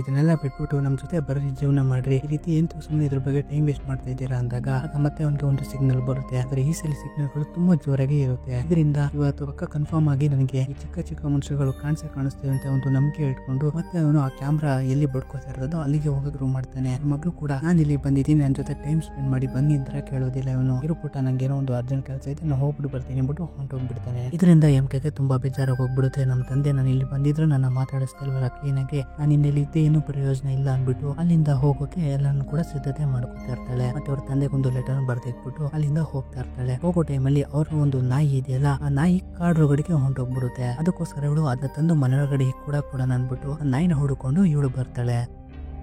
ಬಿಟ್ಬಿಟ್ಟು ನಮ್ ಜೊತೆ ಬರೀ ಜೀವನ ಮಾಡ್ರಿ, ಈ ರೀತಿ ಎಂತೂ ಸುಮ್ಮನೆ ಇದ್ರ ಬಗ್ಗೆ ಟೈಮ್ ವೇಸ್ಟ್ ಮಾಡ್ತಾ ಇದ್ದೀರಾ ಅಂದಾಗ ಮತ್ತೆ ಅವನಿಗೆ ಒಂದು ಸಿಗ್ನಲ್ ಬರುತ್ತೆ. ಆದ್ರೆ ಈ ಸಲ ಸಿಗ್ನಲ್ಗಳು ತುಂಬಾ ಜೋರಾಗಿ ಇರುತ್ತೆ. ಇದರಿಂದ ಇವತ್ತು ಪಕ್ಕ ಕನ್ಫರ್ಮ್ ಆಗಿ ನನಗೆ ಈ ಚಿಕ್ಕ ಚಿಕ್ಕ ಮನುಷ್ಯಗಳು ಕಾಣಿಸ್ತೇವೆ ಅಂತ ಒಂದು ನಂಬಿಕೆ ಇಟ್ಕೊಂಡು ಮತ್ತೆ ಅವನು ಆ ಕ್ಯಾಮ್ರಾ ಎಲ್ಲಿ ಬಡ್ಕೋತಾ ಇರೋದು ಅಲ್ಲಿಗೆ ಹೋಗೋದ್ರು ಮಾಡ್ತಾನೆ. ಮಗಳು ಕೂಡ ನಾನು ಇಲ್ಲಿ ಬಂದಿದ್ದೀನಿ, ನನ್ನ ಜೊತೆ ಟೈಮ್ ಸ್ಪೆಂಡ್ ಮಾಡಿ ಬನ್ನಿ ಅಂತ ಕೇಳೋದಿಲ್ಲ. ಇವನು ಇರುಪುಟ್ಟ ನಂಗೆ ಏನೋ ಒಂದು ಅರ್ಜೆಂಟ್ ಕೆಲಸ ಇದೆ, ನಾನು ಹೋಗ್ಬಿಟ್ಟು ಬರ್ತೀನಿ ಬಿಟ್ಟು ಹೊಂಟೋಗ್ಬಿಡ್ತಾನೆ. ಇದರಿಂದ ಎಂಕೆಗೆ ತುಂಬಾ ಬೇಜಾರಾಗಿ ಹೋಗ್ಬಿಡುತ್ತೆ. ನಮ್ಮ ತಂದೆ ನಾನು ಇಲ್ಲಿ ಬಂದಿದ್ರು ನನ್ನ ಮಾತಾಡಿಸ್ತಿಲ್ವಲ್ಲ ಕ್ಲೀನಾಗಿ, ನಾನು ಇನ್ನೆಲ್ಲಿ ಇದ್ದೆ ಏನು ಪ್ರಯೋಜನ ಇಲ್ಲ ಅನ್ಬಿಟ್ಟು ಅಲ್ಲಿಂದ ಹೋಗೋಕೆ ಎಲ್ಲಾನು ಕೂಡ ಸಿದ್ಧತೆ ಮಾಡ್ಕೊತಾ ಇರ್ತಾಳೆ. ಮತ್ತೆ ಅವ್ರ ತಂದೆಗೆ ಒಂದು ಲೆಟರ್ ಬರ್ದಿಟ್ಬಿಟ್ಟು ಅಲ್ಲಿಂದ ಹೋಗ್ತಾ ಇರ್ತಾಳೆ. ಹೋಗೋ ಟೈಮಲ್ಲಿ ಅವ್ರ ಒಂದು ನಾಯಿ ಇದೆಯಲ್ಲ, ಆ ನಾಯಿ ಕಾಡೊಳಗಡೆಗೆ ಹೊಂಟೋಗ್ಬಿಡುತ್ತೆ. ಅದಕ್ಕೋಸ್ಕರ ಇವಳು ಅದನ್ನ ತಂದು ಮನೆಯೊಳಗಡೆ ಕೂಡ ಅನ್ಬಿಟ್ಟು ಆ ನಾಯಿನ ಹುಡುಕೊಂಡು ಇವಳು ಬರ್ತಾಳೆ.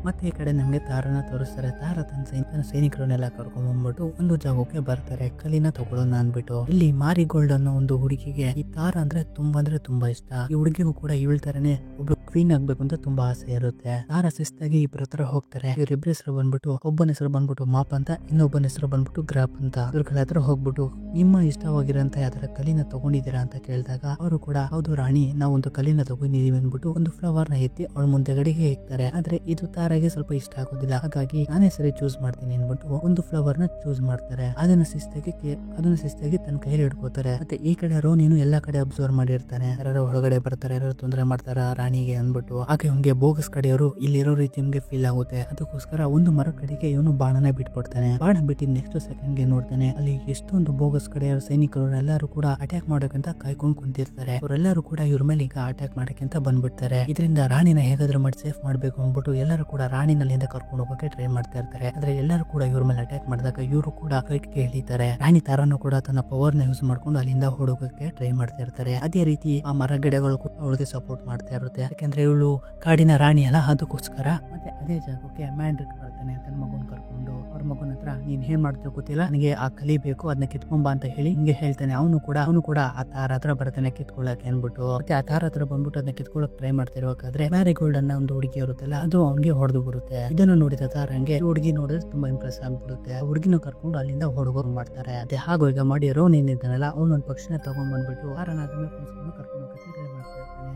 ಮತ್ತೆ ಈ ಕಡೆ ನಮ್ಗೆ ತಾರನ ತೋರಿಸ್ತಾರೆ. ತಾರ ತನ್ನ ಸೈನಿಕರನ್ನೆಲ್ಲ ಕರ್ಕೊಂಡ್ ಬಂದ್ಬಿಟ್ಟು ಒಂದು ಜಾಗಕ್ಕೆ ಬರ್ತಾರೆ, ಕಲಿನ ತಗೊಳ್ಳೋಣ ಅನ್ಬಿಟ್ಟು. ಇಲ್ಲಿ ಮಾರಿಗೋಲ್ಡ್ ಅನ್ನೋ ಒಂದು ಹುಡುಗಿಗೆ ಈ ತಾರ ಅಂದ್ರೆ ತುಂಬಾ ಇಷ್ಟ. ಈ ಹುಡುಗಿಗೂ ಕೂಡ ಇವಳ ತರನೇ ಒಬ್ರು ಕ್ವೀನ್ ಆಗ್ಬೇಕು ಅಂತ ತುಂಬಾ ಆಸೆ ಇರುತ್ತೆ. ತಾರ ಶಿಸ್ತಾಗಿ ಇಬ್ಬರ ಹತ್ರ ಹೋಗ್ತಾರೆ. ಇವ್ರಿಬ್ರ ಹೆಸರು ಬಂದ್ಬಿಟ್ಟು ಒಬ್ಬನ ಹೆಸರು ಬಂದ್ಬಿಟ್ಟು ಮಾಪ್ ಅಂತ, ಇನ್ನೊಬ್ಬನ ಹೆಸರು ಬಂದ್ಬಿಟ್ಟು ಗ್ರಾಪ್ ಅಂತ. ಇವ್ರ ಹತ್ರ ಹೋಗ್ಬಿಟ್ಟು ನಿಮ್ಮ ಇಷ್ಟವಾಗಿರೋಂತ ಯಾವ್ದಾರ ಕಲಿನ ತಗೊಂಡಿದ್ದೀರಾ ಅಂತ ಕೇಳಿದಾಗ ಅವರು ಕೂಡ ಹೌದು ರಾಣಿ, ನಾವು ಒಂದು ಕಲಿನ ತಗೊಂಡಿದೀವಿ ಅಂದ್ಬಿಟ್ಟು ಒಂದು ಫ್ಲವರ್ ನ ಎತ್ತಿ ಅವಳ ಮುಂದೆಗಡೆಗೆ ಇಕ್ತಾರೆ. ಆದ್ರೆ ಇದು ತಾರ ತಾರಾಗೆ ಸ್ವಲ್ಪ ಇಷ್ಟ ಆಗೋದಿಲ್ಲ. ಹಾಗಾಗಿ ನಾನೇ ಸರಿ ಚೂಸ್ ಮಾಡ್ತೀನಿ ಅನ್ಬಿಟ್ಟು ಒಂದು ಫ್ಲವರ್ ನ ಚೂಸ್ ಮಾಡ್ತಾರೆ. ಅದನ್ನ ಶಿಸ್ತಾಗಿ ತನ್ನ ಕೈಯಲ್ಲಿ ಹಿಡ್ಕೋತಾರೆ. ಮತ್ತೆ ಈ ಕಡೆ ರೋನಿನು ಎಲ್ಲಾ ಕಡೆ ಅಬ್ಸರ್ವ್ ಮಾಡಿರ್ತಾನೆ. ಯಾರು ಹೊರಗಡೆ ಬರ್ತಾರೆ, ಯಾರು ತೊಂದರೆ ಮಾಡ್ತಾರ ರಾಣಿಗೆ ಅನ್ಬಿಟ್ಟು. ಹಾಗೆ ಇವ್ನಿಗೆ ಬೋಗಸ್ ಕಡೆಯವರು ಇಲ್ಲಿರೋ ರೀತಿ ನಿಮ್ಗೆ ಫೀಲ್ ಆಗುತ್ತೆ. ಅದಕ್ಕೋಸ್ಕರ ಒಂದು ಮರ ಕಡೆಗೆ ಇವನು ಬಾಣನ ಬಿಟ್ಬಿಡ್ತಾನೆ. ಬಾಣ ಬಿಟ್ಟಿದ್ ನೆಕ್ಸ್ಟ್ ಸೆಕೆಂಡ್ ಗೆ ನೋಡ್ತಾನೆ ಅಲ್ಲಿ ಎಷ್ಟೊಂದು ಬೋಗಸ್ ಕಡೆಯವರು ಸೈನಿಕರು ಎಲ್ಲರೂ ಕೂಡ ಅಟ್ಯಾಕ್ ಮಾಡೋಕಂತ ಕಾಯ್ಕೊಂಡು ಕುಂತಿರ್ತಾರೆ. ಅವರೆಲ್ಲರೂ ಕೂಡ ಇವ್ರ ಮೇಲೆ ಈಗ ಅಟ್ಯಾಕ್ ಮಾಡಕ್ಕಿಂತ ಬಂದ್ಬಿಡ್ತಾರೆ. ಇದರಿಂದ ರಾಣಿನ ಹೇಗಾದ್ರೂ ಮಾಡಿ ಸೇಫ್ ಮಾಡ್ಬೇಕು ಅಂದ್ಬಿಟ್ಟು ಎಲ್ಲರೂ ಕೂಡ ರಾಣಿನಲ್ಲಿಂದ ಕರ್ಕೊಂಡು ಹೋಗಕ್ಕೆ ಟ್ರೈ ಮಾಡ್ತಾ ಇರ್ತಾರೆ. ಆದ್ರೆ ಎಲ್ಲರೂ ಕೂಡ ಇವ್ರ ಮೇಲೆ ಅಟ್ಯಾಕ್ ಮಾಡಿದಾಗ ಇವರು ಕೂಡ ಫೈಟ್ಗೆ ಇಳಿತಾರೆ. ರಾಣಿ ತಾರಾನು ಕೂಡ ತನ್ನ ಪವರ್ ನ ಯೂಸ್ ಮಾಡ್ಕೊಂಡು ಅಲ್ಲಿಂದ ಹುಡುಗಕ್ಕೆ ಟ್ರೈ ಮಾಡ್ತಾ ಇರ್ತಾರೆ. ಅದೇ ರೀತಿ ಆ ಮರ ಗಿಡಗಳು ಕೂಡ ಅವಳಿಗೆ ಸಪೋರ್ಟ್ ಮಾಡ್ತಾ ಇರುತ್ತೆ. ಯಾಕಂದ್ರೆ ಇವಳು ಕಾಡಿನ ರಾಣಿ ಅಲ್ಲ, ಅದಕ್ಕೋಸ್ಕರ. ಮತ್ತೆ ಅದೇ ಜಾಗಕ್ಕೆ ಮ್ಯಾಂಡ್ರಿಕ್ ಬರ್ತಾನೆ ತನ್ನ ಮಗುನ್ ಕರ್ಕೊಂಡು. ಅವ್ರ ಮಗುನ ಹತ್ರ ನೀನ್ ಏನ್ ಮಾಡ್ತೀವಿ ಗೊತ್ತಿಲ್ಲ, ನನಗೆ ಆ ಕಲಿಬೇಕು, ಅದನ್ನ ಕಿತ್ಕೊಂಬ ಅಂತ ಹೇಳಿ ಹಿಂಗೆ ಹೇಳ್ತಾನೆ. ಅವನು ಕೂಡ ಆ ತಾರ ಹತ್ರ ಬರ್ತಾನೆ ಕಿತ್ಕೊಳ್ಳಕ್ಕೆ ಅನ್ಬಿಟ್ಟು. ಮತ್ತೆ ಆ ತಾರ ಹತ್ರ ಬಂದ್ಬಿಟ್ಟು ಅದನ್ನ ಕಿತ್ಕೊಳ್ಳಕ್ ಟ್ರೈ ಮಾಡ್ತಾ ಇರುವಾಗಾದ್ರೆ ಮ್ಯಾರಿಗೋಲ್ಡ್ ಅನ್ನ ಒಂದು ಹುಡುಗಿ ಇರುತ್ತಲ್ಲ, ಅದು ಅವ್ನಿಗೆ ಹೊಡೆದು ಬರುತ್ತೆ. ಇದನ್ನು ನೋಡಿದ ತಾರಂಗೆ ಹುಡುಗಿ ನೋಡಿದ್ರೆ ತುಂಬಾ ಇಂಪ್ರೆಸ್ ಆಗ್ಬಿಡುತ್ತೆ. ಆ ಹುಡುಗಿನ ಕರ್ಕೊಂಡು ಅಲ್ಲಿಂದ ಹೊರಗೋರ್ ಮಾಡ್ತಾರೆ. ಅದೇ ಹಾಗೂ ಈಗ ಮಾಡಿ ರೋನ್ ಏನಿದ್ದಾನಲ್ಲ, ಅವನೊಂದು ಪಕ್ಷಿನ ತಗೊಂಡ್ ಬಂದ್ಬಿಟ್ಟು ತಾರನ ಕರ್ಕೊಂಡು ಹೋಗಕ್ಕೆ ಟ್ರೈ ಮಾಡ್ತಾ ಇರ್ತಾನೆ.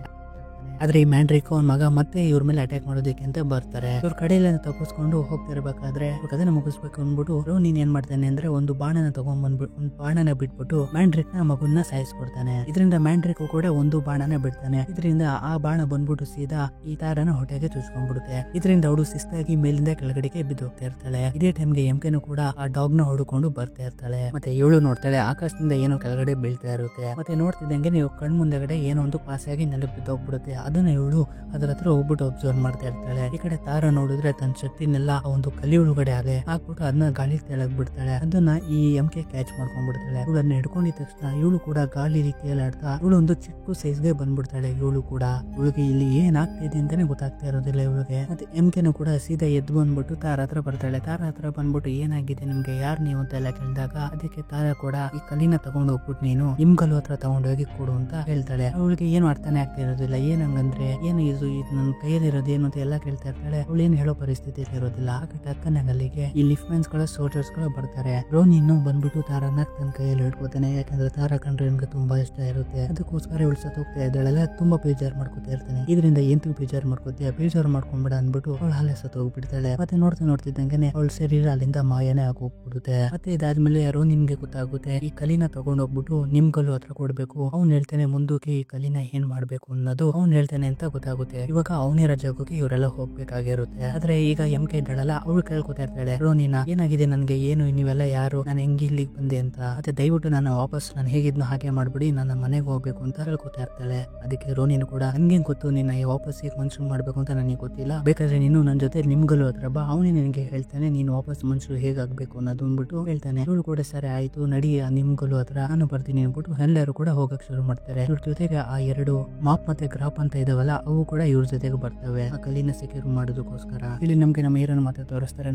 ಆದ್ರೆ ಈ ಮ್ಯಾಂಡ್ರಿಕ್ ಅವ್ನ ಮಗ ಮತ್ತೆ ಇವ್ರ ಮೇಲೆ ಅಟ್ಯಾಕ್ ಮಾಡೋದಕ್ಕೆ ಅಂತ ಬರ್ತಾರೆ. ಇವ್ರ ಕಡೆಯಲ್ಲ ತಪ್ಪಿಸ್ಕೊಂಡು ಹೋಗ್ತಿರ್ಬೇಕಾದ್ರೆ ಕದನ ಮುಗಿಸ್ಬೇಕು ಅಂದ್ಬಿಟ್ಟು ನೀನ್ ಏನ್ ಮಾಡ್ತಾನೆ ಅಂದ್ರೆ ಒಂದು ಬಾಣನ ತಗೊಂಡ್ಬಂದ್ಬಿಟ್ಟು ಒಂದು ಬಾಣನ ಬಿಟ್ಬಿಟ್ಟು ಮ್ಯಾಂಡ್ರಿಕ್ ನ ಮಗುನ ಸಾಯಿಸ್ಕೊಡ್ತಾನೆ. ಇದರಿಂದ ಮ್ಯಾಂಡ್ರಿಕ್ ಕೂಡ ಒಂದು ಬಾಣನ ಬಿಡ್ತಾನೆ. ಇದರಿಂದ ಆ ಬಾಣ ಬಂದ್ಬಿಟ್ಟು ಸೀದಾ ಈ ತಾರನ ಹೊಟ್ಟೆಗೆ ಚುಚ್ಕೊಂಡ್ಬಿಡುತ್ತೆ. ಇದರಿಂದ ಅವಳು ಶಿಸ್ತಾಗಿ ಮೇಲಿಂದ ಕೆಳಗಡೆಗೆ ಬಿದ್ದು ಹೋಗ್ತಾ ಇರ್ತಾಳೆ. ಇದೇ ಟೈಮ್ಗೆ ಎಂಕೆನು ಕೂಡ ಆ ಡಾಗ್ ನ ಹೊಡ್ಕೊಂಡು ಬರ್ತಾ ಇರ್ತಾಳೆ. ಮತ್ತೆ ಇವಳು ನೋಡ್ತಾಳೆ ಆಕಾಶದಿಂದ ಏನೋ ಕೆಳಗಡೆ ಬೀಳ್ತಾ ಇರುತ್ತೆ. ಮತ್ತೆ ನೋಡ್ತಿದ್ದಂಗೆ ನೀವು ಕಣ್ ಮುಂದೆಗಡೆ ಏನೋ ಒಂದು ಪಾಸಾಗಿ ನೆಲಕ್ಕೆ ಬಿದ್ದೋಗ್ಬಿಡುತ್ತೆ. ಅದನ್ನ ಇವಳು ಅದ್ರ ಹತ್ರ ಹೋಗ್ಬಿಟ್ಟು ಅಬ್ಸರ್ವ್ ಮಾಡ್ತಾ ಇರ್ತಾಳೆ. ಈ ಕಡೆ ತಾರ ನೋಡಿದ್ರೆ ತನ್ನ ಶಕ್ತಿನೆಲ್ಲ ಒಂದು ಕಲಿ ಒಳಗಡೆ ಹಾಕ್ಬಿಟ್ಟು ಅದನ್ನ ಗಾಳಿ ತೆಳಗ್ ಬಿಡ್ತಾಳೆ. ಅದನ್ನ ಈ ಎಂಕೆ ಕ್ಯಾಚ್ ಮಾಡ್ಕೊಂಡ್ಬಿಡ್ತಾಳೆ. ಇವಳು ಅದನ್ನ ಹಿಡ್ಕೊಂಡಿದ ತಕ್ಷಣ ಇವಳು ಕೂಡ ಗಾಳಿ ರೀತಿಯಲ್ಲಿ ಆಡ್ತಾ ಇವಳು ಒಂದು ಚಿಕ್ಕ ಸೈಜ್ಗೆ ಬಂದ್ಬಿಡ್ತಾಳೆ. ಇವಳು ಕೂಡ ಇವಳಿಗೆ ಇಲ್ಲಿ ಏನ್ ಆಗ್ತಿದೆ ಅಂತಾನೆ ಗೊತ್ತಾಗ್ತಾ ಇರೋದಿಲ್ಲ ಇವಳಿಗೆ. ಮತ್ತೆ ಎಂಕೆನು ಕೂಡ ಸೀದಾ ಎದ್ದು ಬಂದ್ಬಿಟ್ಟು ತಾರ ಹತ್ರ ಬರ್ತಾಳೆ. ತಾರ ಹತ್ರ ಬಂದ್ಬಿಟ್ಟು ಏನಾಗಿದೆ ನಿಮ್ಗೆ, ಯಾರು ನೀವು ಅಂತ ಎಲ್ಲ ಕೇಳಿದಾಗ ಅದಕ್ಕೆ ತಾರ ಕೂಡ ಈ ಕಲಿನ ತಗೊಂಡು ಹೋಗ್ಬಿಟ್ಟು ನೀನು ನಿಮ್ಗಲ್ಲು ಹತ್ರ ತಗೊಂಡೋಗಿ ಕೊಡು ಅಂತ ಹೇಳ್ತಾಳೆ. ಅವಳಿಗೆ ಏನು ಅರ್ಥನೇ ಆಗ್ತಾ ಇರೋದಿಲ್ಲ. ಏನಂಗಂದ್ರೆ ಏನು ಇದು ನನ್ನ ಕೈಯಲ್ಲಿ ಇರೋದು ಏನು ಅಂತ ಎಲ್ಲ ಕೇಳ್ತಾ ಇರ್ತಾಳೆ. ಅವಳು ಏನ್ ಹೇಳೋ ಪರಿಸ್ಥಿತಿಯಲ್ಲಿ ಇರೋದಿಲ್ಲ. ಆಗ ಟಕ್ಕನಾಗ ಅಲ್ಲಿಗೆ ಈ ಲಿಫ್ಟ್ಮೆನ್ಸ್ ಗಳ ಸೋಲ್ಜರ್ಸ್ ಗಳು ಬರ್ತಾರೆ. ರೋನ್ ಇನ್ನು ಬಂದ್ಬಿಟ್ಟು ತಾರನ ತನ್ನ ಕೈಯಲ್ಲಿ ಹಿಡ್ಕೋತಾನೆ. ಯಾಕಂದ್ರೆ ತಾರ ಕಂಡ್ರೆ ನಿಮ್ಗೆ ತುಂಬಾ ಇಷ್ಟ ಇರುತ್ತೆ. ಅದಕ್ಕೋಸ್ಕರ ಇವಳು ಸತ್ತೋಗ್ತಾ ಇದ್ದಾಳೆಲ್ಲ ತುಂಬಾ ಬೇಜಾರ್ ಮಾಡ್ಕೋತಾ ಇರ್ತಾನೆ. ಇದರಿಂದ ಎಂತೂ ಬೇಜಾರ್ ಮಾಡ್ಕೋತೀಯ, ಬೇಜಾರ್ ಮಾಡ್ಕೊಂಡ್ಬೇಡ ಅಂದ್ಬಿಟ್ಟು ಅವಳು ಅಲ್ಲೇ ಸತ್ತೋಗ್ಬಿಡ್ತಾಳೆ. ಮತ್ತೆ ನೋಡ್ತಿದ್ದಂಗೆ ಅವಳ ಶರೀರ ಅಲ್ಲಿಂದ ಮಾಯನೇ ಆಗೋಗ್ಬಿಡುತ್ತೆ. ಮತ್ತೆ ಇದಾದ್ಮೇಲೆ ಯಾರೋ ನಿಮ್ಗೆ ಗೊತ್ತಾಗುತ್ತೆ ಈ ಕಲಿನ ತಗೊಂಡೋಗ್ಬಿಟ್ಟು ನಿಮ್ಗಲ್ಲು ಹತ್ರ ಕೊಡ್ಬೇಕು. ಅವ್ನು ಹೇಳ್ತಾನೆ ಮುಂದಕ್ಕೆ ಈ ಕಲಿನ ಏನ್ ಮಾಡ್ಬೇಕು ಅನ್ನೋದು ಅವ್ನು ಹೇಳ್ತಾನೆ ಅಂತ ಗೊತ್ತಾಗುತ್ತೆ. ಇವಾಗ ಅವನಿರ ಜಾಗಕ್ಕೆ ಇವರೆಲ್ಲ ಹೋಗ್ಬೇಕಾಗಿರುತ್ತೆ. ಆದ್ರೆ ಈಗ ಎಂಕೆ ಇದ್ದಾಳಲ್ಲ, ಅವಳು ಕೇಳ್ಕೊತಾ ಇರ್ತಾಳೆ ರೋನಿನ ಏನಾಗಿದೆ ನನ್ಗೆ, ಏನು ನೀವೆಲ್ಲ ಯಾರು, ನಾನು ಹೆಂಗೆ ಇಲ್ಲಿಗೆ ಬಂದೆ ಅಂತ. ಮತ್ತೆ ದಯವಿಟ್ಟು ನಾನು ವಾಪಸ್ ನಾನು ಹೇಗಿದ್ನೋ ಹಾಗೆ ಮಾಡ್ಬಿಡಿ, ನನ್ನ ಮನೆಗೆ ಹೋಗ್ಬೇಕು ಅಂತ ಹೇಳ್ಕೊತಾ ಇರ್ತಾಳೆ. ಅದಕ್ಕೆ ರೋನಿನ್ ಕೂಡ ನನ್ಗೆ ಗೊತ್ತು ನಿನ್ನ ವಾಪಸ್ ಈಗ ಮನುಷ್ಯ ಮಾಡ್ಬೇಕು ಅಂತ ನನಗೆ ಗೊತ್ತಿಲ್ಲ, ಬೇಕಾದ್ರೆ ನೀನು ನನ್ನ ಜೊತೆ ನಿಮ್ಗಲ್ಲು ಹತ್ರ ಬಾ, ಅವನೇ ನಿನಗೆ ಹೇಳ್ತಾನೆ ನೀನು ವಾಪಸ್ ಮನುಷ್ಯರು ಹೇಗಾಗ್ಬೇಕು ಅನ್ನೋದು ಅಂದ್ಬಿಟ್ಟು ಹೇಳ್ತಾನೆ. ಇವಳು ಕೂಡ ಸರಿ ಆಯ್ತು ನಡಿ ನಿಮ್ಗಲ್ಲು ಹತ್ರ ನಾನು ಬರ್ತೀನಿ ಅಂದ್ಬಿಟ್ಟು ಎಲ್ಲರೂ ಕೂಡ ಹೋಗಕ್ ಶುರು ಮಾಡ್ತಾರೆ. ಇವ್ರ ಜೊತೆಗೆ ಆ ಎರಡು ಮಾಪ್ ಮತ್ತೆ ಗ್ರಾಪ್ ಅಂತ ಇದಾವಲ್ಲ ಅವು ಕೂಡ ಇವ್ರ ಜೊತೆಗೆ ಬರ್ತವೆ ಆ ಕಲಿನ ಸೆಕ್ಯೂರ್ ಮಾಡೋದಕ್ಕೋಸ್ಕರ. ಇಲ್ಲಿ ನಮ್ಗೆ ನಮ್ಮ ಹೀರೋನ ಮತ್ತೆ ತೋರಿಸ್ತಾರೆ.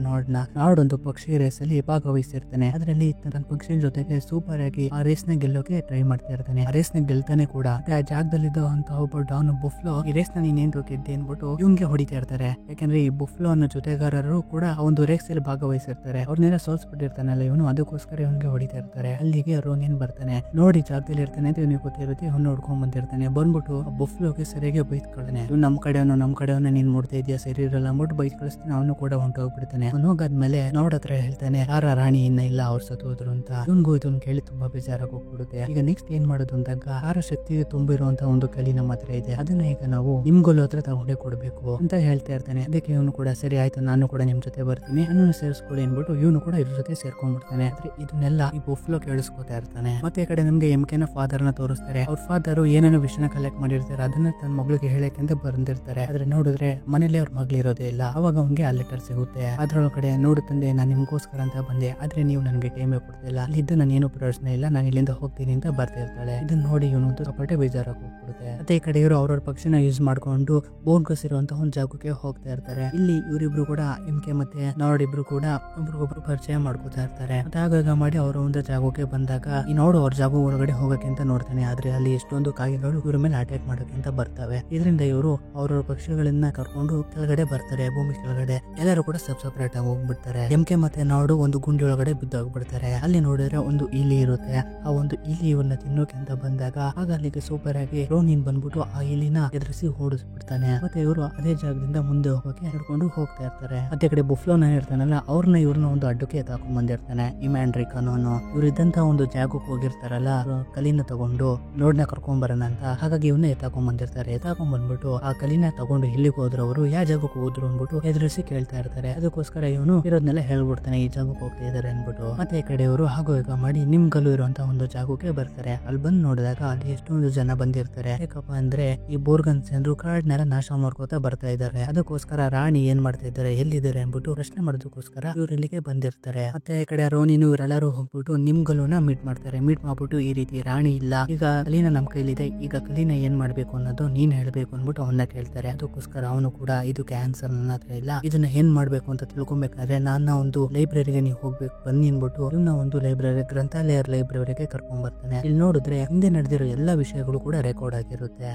ನಾಡೊಂದು ಪಕ್ಷಿ ರೇಸ್ ಅಲ್ಲಿ ಭಾಗವಹಿಸಿರ್ತಾನೆ. ಅದರಲ್ಲಿ ತನ್ನ ಪಕ್ಷಿ ಜೊತೆಗೆ ಸೂಪರ್ ಆಗಿ ಆ ರೇಸ್ ನ ಗೆಲ್ಲೋಕೆ ಟ್ರೈ ಮಾಡ್ತಾ ಇರ್ತಾನೆ. ಆ ರೇಸ್ ನ ಗೆಲ್ತಾನೆ ಕೂಡ. ಆ ಜಾಗದಲ್ಲಿದ್ದಂತ ಒಬ್ಬ ಡಾನ್ ಬುಫ್ಲೋ ಈ ರೇಸ್ ನ ನೀನ್ ಏನ್ ಗೆದ್ದೆ ಅನ್ಬಿಟ್ಟು ಇವ್ಗೆ ಹೊಡಿತಾ ಇರ್ತಾರೆ. ಯಾಕಂದ್ರೆ ಈ ಬುಫ್ಲೋ ಅನ್ನೋ ಜೊತೆಗಾರರು ಕೂಡ ಒಂದು ರೇಸ್ ಅಲ್ಲಿ ಭಾಗವಹಿಸಿರ್ತಾರೆ. ಅವ್ರನ್ನೆಲ್ಲ ಸೋಲ್ಸ್ಬಿಟ್ಟಿರ್ತಾನಲ್ಲ ಇವನು, ಅದಕ್ಕೋಸ್ಕರ ಇವನ್ಗೆ ಹೊಡಿತಾ ಇರ್ತಾರೆ. ಅಲ್ಲಿಗೆ ರೋನಿನ್ ಬರ್ತಾನೆ. ನೋಡಿ ಜಾಗದಲ್ಲಿ ಇರ್ತಾನೆ ಅಂತ ಇವ್ನಿಗೆ ಗೊತ್ತಿರುತ್ತೆ. ಇವ್ನು ನೋಡ್ಕೊಂಡ್ ಬಂದಿರ್ತಾನೆ. ಬಂದ್ಬಿಟ್ಟು ಬುಫ್ಲೋಗೆ ಸರಿಯಾಗಿ ಬೈದ್ಕೊಳ್ಳಾನೆ. ಇವ್ ನಮ್ಮ ಕಡೆಯವನ್ನ ನೀನ್ ನೋಡ್ತಾ ಇದೆಯಾ ಸರಿ ಇರಲ್ಲ ಅಂದ್ಬಿಟ್ಟು ಬೈಕ್ ಕಳಿಸ್ತಾನೆ. ಅವನು ಕೂಡ ಹೊಂಟೋಗ್ಬಿಡ್ತಾನೆ. ಅವ್ನು ಹೋಗಾದ್ಮೇಲೆ ನೋಡತ್ರ ಹೇಳ್ತಾನೆ ಯಾರ ರಾಣಿ ಇನ್ನ ಇಲ್ಲ, ಅವ್ರು ಸತ್ತೋದ್ರು ಅಂತ. ಇವ್ನಿಗೂ ಇದನ್ನ ಕೇಳಿ ತುಂಬಾ ಬೇಜಾರಾಗಿ ಹೋಗ್ಬಿಡುತ್ತೆ. ಈಗ ನೆಕ್ಸ್ಟ್ ಏನ್ ಮಾಡೋದು ಅಂದಾಗ ಆರ ಶಕ್ತಿ ತುಂಬಿರುವಂತ ಒಂದು ಕಲಿ ನಮ್ಮ ಹತ್ರ ಇದೆ, ಅದನ್ನ ಈಗ ನಾವು ನಿಮ್ಗಲ್ಲು ಹತ್ರ ತಗೊಂಡೇ ಕೊಡ್ಬೇಕು ಅಂತ ಹೇಳ್ತಾ ಇರ್ತಾನೆ. ಅದಕ್ಕೆ ಇವನು ಕೂಡ ಸರಿ ಆಯ್ತು ನಾನು ಕೂಡ ನಿಮ್ ಜೊತೆ ಬರ್ತೀನಿ, ನನ್ನನ್ನು ಸೇರಿಸ್ಕೊಡಿ ಅನ್ಬಿಟ್ಟು ಇವನು ಕೂಡ ಇದ್ರ ಜೊತೆ ಸೇರ್ಕೊಂಡ್ಬಿಡ್ತಾನೆ. ಆದ್ರೆ ಇದನ್ನೆಲ್ಲ ಈ ಬುಫ್ಲೋ ಕೇಳಿಸ್ಕೊತಾ ಇರ್ತಾನೆ. ಮತ್ತೆ ಈ ಕಡೆ ನಮ್ಗೆ ಎಂಕೆನ ಫಾದರ್ ನ ತೋರಿಸ್ತಾರೆ. ಅವ್ರ ಫಾದರ್ ಏನೇನೋ ವಿಷಯನ ಕಲೆಕ್ಟ್ ಮಾಡಿರ್ತಾರೆ, ಅದನ್ನ ತನ್ನ ಮಗಳಿಗೆ ಹೇಳಕ್ಕೆ ಬಂದಿರ್ತಾರೆ. ಆದ್ರೆ ನೋಡಿದ್ರೆ ಮನೇಲಿ ಅವ್ರ ಮಗಳು ಇರೋದೇ ಇಲ್ಲ. ಅವಾಗ ಅವ್ನಿಗೆ ಆ ಲೆಟರ್ ಸಿಗುತ್ತೆ. ಅದ್ರೊಳಗಡೆ ನೋಡುತ್ತಂದೆ ನಾನು ನಿಮ್ಗೋಸ್ಕರ ಅಂತ ಬಂದೆ, ಆದ್ರೆ ನೀವು ನನಗೆ ಟೈಮೇ ಕೊಡ್ತಿಲ್ಲ, ಅಲ್ಲಿದ್ದು ನಾನು ಏನು ಪ್ರಯೋಜನ ಇಲ್ಲ, ನಾನು ಇಲ್ಲಿಂದ ಹೋಗ್ತೀನಿ ಅಂತ ಬರ್ತಾ ಇರ್ತಾಳೆ. ಇದನ್ನ ನೋಡಿ ಇವನು ಸಿಕ್ಕಾಪಟ್ಟೆ ಬೇಜಾರಾಗಿ ಹೋಗ್ಬಿಡುತ್ತೆ. ಮತ್ತೆ ಈ ಕಡೆ ಇವರು ಅವ್ರವ್ರ ಪಕ್ಷಿನ ಯೂಸ್ ಮಾಡ್ಕೊಂಡು ಬೋನ್ಕಸ್ ಇರುವಂತಹ ಒಂದು ಜಾಗಕ್ಕೆ ಹೋಗ್ತಾ ಇರ್ತಾರೆ. ಇಲ್ಲಿ ಇವರಿಬ್ರು ಕೂಡ ಎಂಕೆ ಮತ್ತೆ ನಾಡಿಬ್ರು ಕೂಡ ಒಬ್ರಿಗೊಬ್ರು ಪರಿಚಯ ಮಾಡ್ಕೋತಾ ಇರ್ತಾರೆ. ಮತ್ತೆ ಆಗಾಗ ಮಾಡಿ ಅವರ ಒಂದು ಜಾಗಕ್ಕೆ ಬಂದಾಗ ಈ ನೋಡು ಅವ್ರ ಜಾಗ ಒಳಗಡೆ ಹೋಗಕ್ಕೆ ಅಂತ ನೋಡ್ತಾನೆ. ಆದ್ರೆ ಅಲ್ಲಿ ಎಷ್ಟೊಂದು ಕಾಗೆಗಳು ಇವ್ರ ಮೇಲೆ ಅಟ್ಯಾಕ್ ಮಾಡೋಕೆ ಅಂತ ಬರ್ತವೆ. ಇರ್ತವೆ. ಇದರಿಂದ ಇವರು ಅವ್ರ ಪಕ್ಷಿಗಳನ್ನ ಕರ್ಕೊಂಡು ಕೆಳಗಡೆ ಬರ್ತಾರೆ. ಭೂಮಿ ಕೆಳಗಡೆ ಎಲ್ಲರೂ ಕೂಡ ಸಪ್ರೇಟ್ ಆಗಿ ಹೋಗ್ಬಿಡ್ತಾರೆ. ಎಂಕೆ ಮತ್ತೆ ನಾಡು ಒಂದು ಗುಂಡಿ ಒಳಗಡೆ ಬಿದ್ದೋಗ್ಬಿಡ್ತಾರೆ. ಅಲ್ಲಿ ನೋಡಿದ್ರೆ ಒಂದು ಇಲಿ ಇರುತ್ತೆ. ಆ ಒಂದು ಇಲಿ ಇವನ್ನ ತಿನ್ನೋಕೆ ಅಂತ ಬಂದಾಗ ಆಗ ಅಲ್ಲಿಗೆ ಸೂಪರ್ ಆಗಿ ರೋನಿನ್ ಬಂದ್ಬಿಟ್ಟು ಆ ಇಲಿನ ಎದುರಿಸಿ ಓಡಿಸ್ಬಿಡ್ತಾನೆ. ಮತ್ತೆ ಇವರು ಅದೇ ಜಾಗದಿಂದ ಮುಂದೆ ಹೋಗೋಕೆ ಹಿಡ್ಕೊಂಡು ಹೋಗ್ತಾ ಇರ್ತಾರೆ. ಅದೇ ಕಡೆ ಬುಫ್ಲೋನ ಇರ್ತಾನಲ್ಲ ಅವ್ರನ್ನ ಇವ್ರನ್ನ ಒಂದು ಅಡ್ಡಕ್ಕೆ ಎತ್ತಾಕೊಂಡ್ ಬಂದಿರ್ತಾನೆ. ಈ ಮ್ಯಾಂಡ್ರಿಕ್ ಅನ್ನೋನು ಇವ್ರು ಇದ್ದಂತ ಒಂದು ಜಾಗಕ್ಕೆ ಹೋಗಿರ್ತಾರಲ್ಲ, ಕಲಿನ ತಗೊಂಡು ನೋಡ್ನ ಕರ್ಕೊಂಡ್ ಬರೋಣ ಅಂತ. ಹಾಗಾಗಿ ಇವನ್ನ ಎತ್ತಾಕೊಂಡ್ ಬಂದಿರ್ತಾರೆ. ಎತ್ತಾಕೊಂಡ್ ಬಂದ್ಬಿಟ್ಟು ಆ ಕಲಿನ ತಗೊಂಡು ಎಲ್ಲಿಗೆ ಹೋದ್ರು ಅವರು, ಯಾವ ಜಾಗಕ್ಕೆ ಹೋದ್ರು ಅಂದ್ಬಿಟ್ಟು ಎದುರಿಸಿ ಕೇಳ್ತಾ ಇರ್ತಾರೆ. ಅದಕ್ಕೋಸ್ಕರ ಇವನು ಇರೋದ್ನೆಲ್ಲ ಹೇಳ್ಬಿಡ್ತಾನೆ, ಈ ಜಾಗಕ್ಕೆ ಹೋಗ್ತಾ ಇದಾರೆ ಅನ್ಬಿಟ್ಟು. ಮತ್ತೆ ಈ ಕಡೆ ಇವರು ಹಾಗೂ ಈಗ ಮಾಡಿ ನಿಮ್ ಗಲ್ಲು ಇರುವಂತ ಒಂದು ಜಾಗಕ್ಕೆ ಬರ್ತಾರೆ. ಅಲ್ಲಿ ಬಂದು ನೋಡಿದಾಗ ಅಲ್ಲಿ ಎಷ್ಟೊಂದು ಜನ ಬಂದಿರ್ತಾರೆ. ಯಾಕಪ್ಪ ಅಂದ್ರೆ ಈ ಬೋರ್ಗನ್ ಜನರು ಕಾಡ್ನೆಲ್ಲ ನಾಶ ಮಾಡ್ಕೋತಾ ಬರ್ತಾ ಇದ್ದಾರೆ. ಅದಕ್ಕೋಸ್ಕರ ರಾಣಿ ಏನ್ ಮಾಡ್ತಾ ಇದ್ದಾರೆ, ಎಲ್ಲಿದ್ದಾರೆ ಅನ್ಬಿಟ್ಟು ಪ್ರಶ್ನೆ ಮಾಡೋದಕ್ಕೋಸ್ಕರ ಇವ್ರು ಇಲ್ಲಿಗೆ ಬಂದಿರ್ತಾರೆ. ಮತ್ತೆ ಈ ಕಡೆ ರೋನಿನು ಇವರೆಲ್ಲರೂ ಹೋಗ್ಬಿಟ್ಟು ನಿಮ್ ಗಲ್ಲುನ ಮೀಟ್ ಮಾಡ್ತಾರೆ. ಮೀಟ್ ಮಾಡ್ಬಿಟ್ಟು ಈ ರೀತಿ ರಾಣಿ ಇಲ್ಲ, ಈಗ ಕಲೀನ ನಮ್ ಕೈಲಿದೆ, ಈಗ ಕಲೀನ ಏನ್ ಮಾಡ್ಬೇಕು ಅನ್ನೋದು ನೀನ್ ಹೇಳ್ಬೇಕು ಅನ್ಬಿಟ್ಟು ಅವನ್ನ ಕೇಳ್ತಾರೆ. ಅದಕ್ಕೋಸ್ಕರ ಅವನು ಕೂಡ ಇದು ಕ್ಯಾನ್ಸರ್ ನನ್ನ ಹತ್ರ ಇಲ್ಲ, ಇದನ್ನ ಏನ್ ಮಾಡ್ಬೇಕು ಅಂತ ತಿಳ್ಕೊಬೇಕಾದ್ರೆ ನನ್ನ ಒಂದು ಲೈಬ್ರರಿಗೆ ನೀವು ಹೋಗ್ಬೇಕು ಬನ್ನಿ ಅನ್ಬಿಟ್ಟು ಇವನ್ನ ಒಂದು ಲೈಬ್ರರಿ, ಗ್ರಂಥಾಲಯ ಲೈಬ್ರರಿಗೆ ಕರ್ಕೊಂಡ್ ಬರ್ತಾನೆ. ಇಲ್ಲಿ ನೋಡಿದ್ರೆ ಹಿಂದೆ ನಡೆದಿರೋ ಎಲ್ಲಾ ವಿಷಯಗಳು ಕೂಡ ರೆಕಾರ್ಡ್ ಆಗಿರುತ್ತೆ.